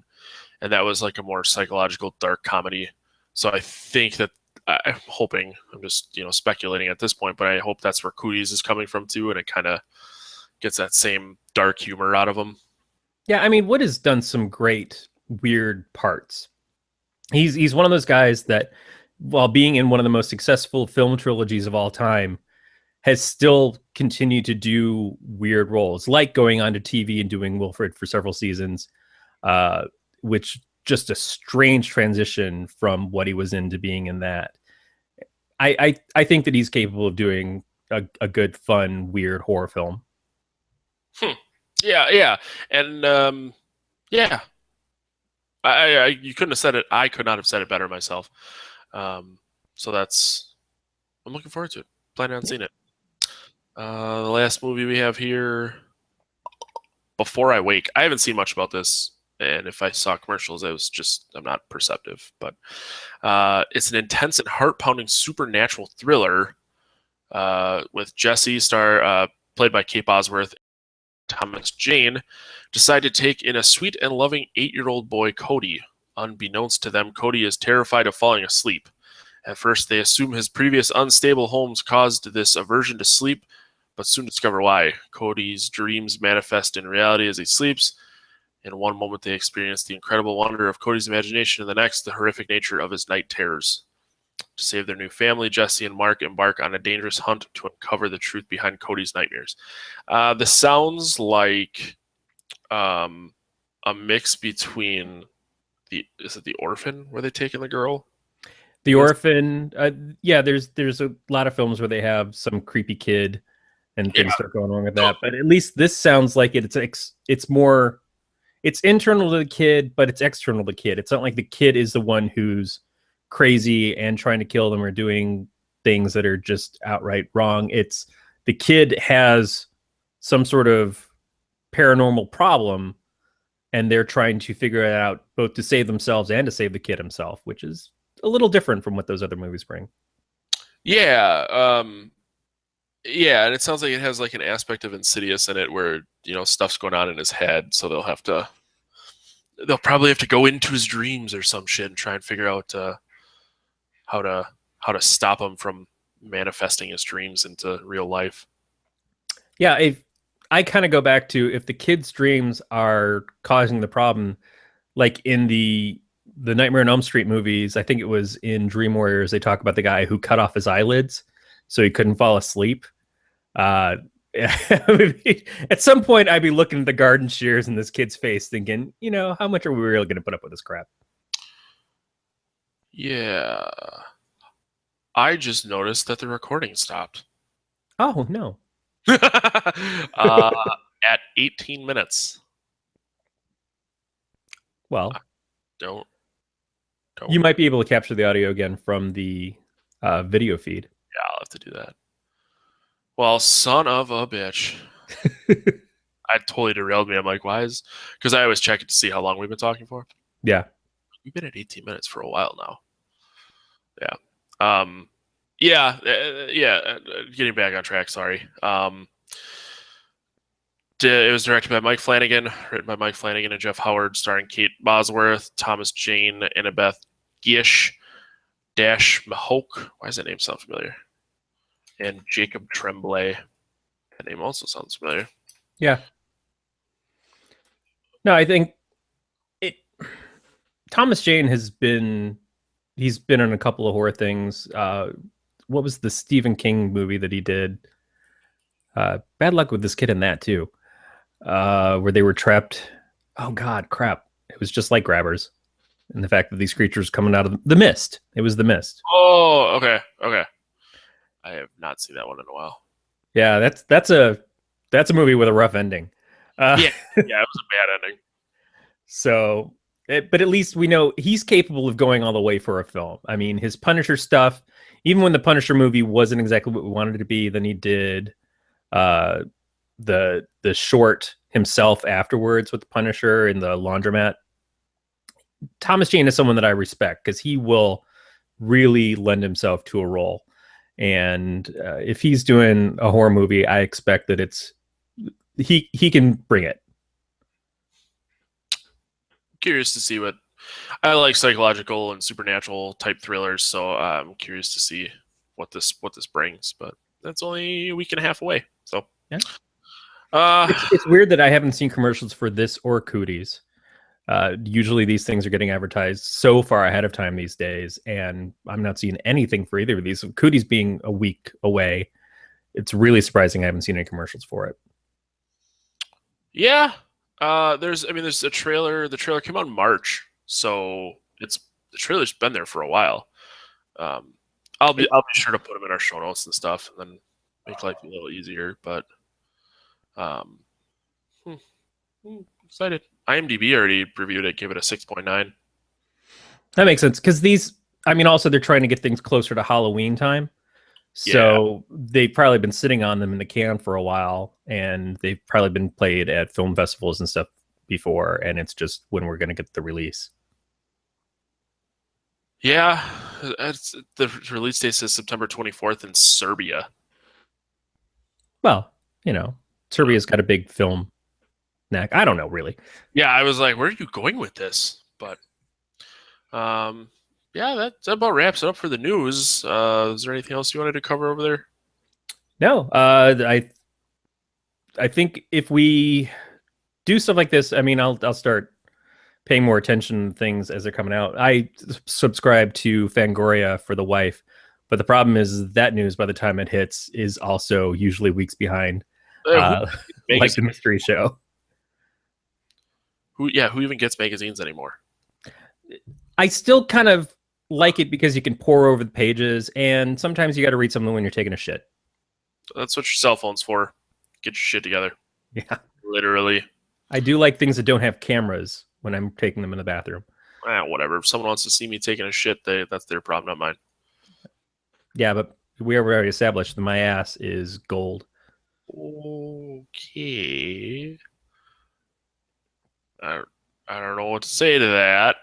Speaker 2: and that was like a more psychological, dark comedy. So I think that I'm hoping, I'm just speculating at this point, but I hope that's where Cooties is coming from too, and it kind of gets that same dark humor out of him.
Speaker 1: Yeah, I mean, Wood has done some great weird parts. He's one of those guys that, while being in one of the most successful film trilogies of all time, has still continued to do weird roles, like going onto TV and doing Wilfred for several seasons, which just a strange transition from what he was into being in that. I think that he's capable of doing a good, fun, weird horror film.
Speaker 2: Yeah. And yeah. You couldn't have said it. I could not have said it better myself. So I'm looking forward to it. Planning on seeing it. The last movie we have here, Before I Wake. I haven't seen much about this, and if I saw commercials, I'm not perceptive. But it's an intense and heart-pounding supernatural thriller with Jesse, played by Kate Bosworth, Thomas Jane, decide to take in a sweet and loving 8-year-old boy, Cody. Unbeknownst to them, Cody is terrified of falling asleep. At first, they assume his previous unstable homes caused this aversion to sleep, but soon discover why. Cody's dreams manifest in reality as he sleeps. In one moment, they experience the incredible wonder of Cody's imagination, and the next, the horrific nature of his night terrors. To save their new family, Jesse and Mark embark on a dangerous hunt to uncover the truth behind Cody's nightmares. This sounds like a mix between is it The Orphan, where they take in the girl?
Speaker 1: The Orphan, yeah. There's a lot of films where they have some creepy kid and things start going wrong with that. But at least this sounds like it's internal to the kid, but it's external to the kid. It's not like the kid is the one who's crazy and trying to kill them or doing things that are just outright wrong. It's the kid has some sort of paranormal problem, and they're trying to figure it out both to save themselves and to save the kid himself, which is a little different from what those other movies bring.
Speaker 2: Yeah. Yeah, and it sounds like it has like an aspect of Insidious in it where, stuff's going on in his head, so they'll probably have to go into his dreams or some shit and try and figure out how to stop him from manifesting his dreams into real life.
Speaker 1: Yeah, if I kind of go back to, if the kid's dreams are causing the problem, like in the Nightmare on Elm Street movies, I think it was in Dream Warriors, they talk about the guy who cut off his eyelids so he couldn't fall asleep. Yeah. At some point, I'd be looking at the garden shears in this kid's face, thinking, how much are we really going to put up with this crap?
Speaker 2: Yeah. I just noticed that the recording stopped.
Speaker 1: Oh no.
Speaker 2: uh, at 18 minutes.
Speaker 1: Well,
Speaker 2: Don't.
Speaker 1: you might be able to capture the audio again from the video feed.
Speaker 2: Yeah, I'll have to do that. Well, son of a bitch. I totally derailed me. I'm like, why is... Because I always check it to see how long we've been talking for.
Speaker 1: Yeah.
Speaker 2: We've been at 18 minutes for a while now. Yeah. Getting back on track, sorry. It was directed by Mike Flanagan, written by Mike Flanagan and Jeff Howard, starring Kate Bosworth, Thomas Jane, Annabeth Gish, Dash Mahok. Why does that name sound familiar? And Jacob Tremblay. That name also sounds familiar.
Speaker 1: Yeah. No, I think Thomas Jane he's been in a couple of horror things. What was the Stephen King movie that he did? Bad luck with this kid in that too. Where they were trapped. Oh God, crap. It was just like Grabbers. And the fact that these creatures coming out of the mist. It was the mist.
Speaker 2: Oh, okay. I have not seen that one in a while.
Speaker 1: Yeah, that's a movie with a rough ending.
Speaker 2: Yeah, it was a bad ending.
Speaker 1: So, but at least we know he's capable of going all the way for a film. I mean, his Punisher stuff, even when the Punisher movie wasn't exactly what we wanted it to be, then he did the short himself afterwards with the Punisher in the laundromat. Thomas Jane is someone that I respect because he will really lend himself to a role. And if he's doing a horror movie, I expect that he can bring it.
Speaker 2: Curious to see what... I like psychological and supernatural type thrillers, so I'm curious to see what this brings. But that's only a week and a half away, so
Speaker 1: yeah. It's weird that I haven't seen commercials for this or Cooties. Usually these things are getting advertised so far ahead of time these days, and I'm not seeing anything for either of these. Cooties being a week away, it's really surprising I haven't seen any commercials for it.
Speaker 2: Yeah. There's a trailer. The trailer came out in March, so the trailer's been there for a while. I'll be sure to put them in our show notes and stuff, and then make life a little easier. But excited. IMDb already reviewed it, gave it a 6.9.
Speaker 1: That makes sense because also they're trying to get things closer to Halloween time. So they've probably been sitting on them in the can for a while, and they've probably been played at film festivals and stuff before, and it's just when we're going to get the release.
Speaker 2: Yeah, the release date says September 24th in Serbia.
Speaker 1: Well, Serbia's got a big film neck. I don't know, really.
Speaker 2: Yeah, I was like, where are you going with this? But yeah, that about wraps it up for the news. Is there anything else you wanted to cover over there?
Speaker 1: No, I think if we do stuff like this, I'll start paying more attention to things as they're coming out. I subscribe to Fangoria for the wife, but the problem is that news by the time it hits is also usually weeks behind, like the mystery show.
Speaker 2: Who even gets magazines anymore?
Speaker 1: I still kind of like it because you can pour over the pages, and sometimes you got to read something when you're taking a shit.
Speaker 2: That's what your cell phone's for. Get your shit together.
Speaker 1: Yeah.
Speaker 2: Literally.
Speaker 1: I do like things that don't have cameras when I'm taking them in the bathroom.
Speaker 2: Whatever. If someone wants to see me taking a shit, that's their problem, not mine.
Speaker 1: Yeah, but we already established that my ass is gold.
Speaker 2: Okay. I don't know what to say to that.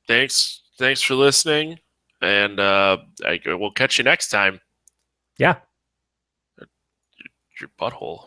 Speaker 2: Thanks for listening, and we'll catch you next time.
Speaker 1: Yeah.
Speaker 2: Your butthole.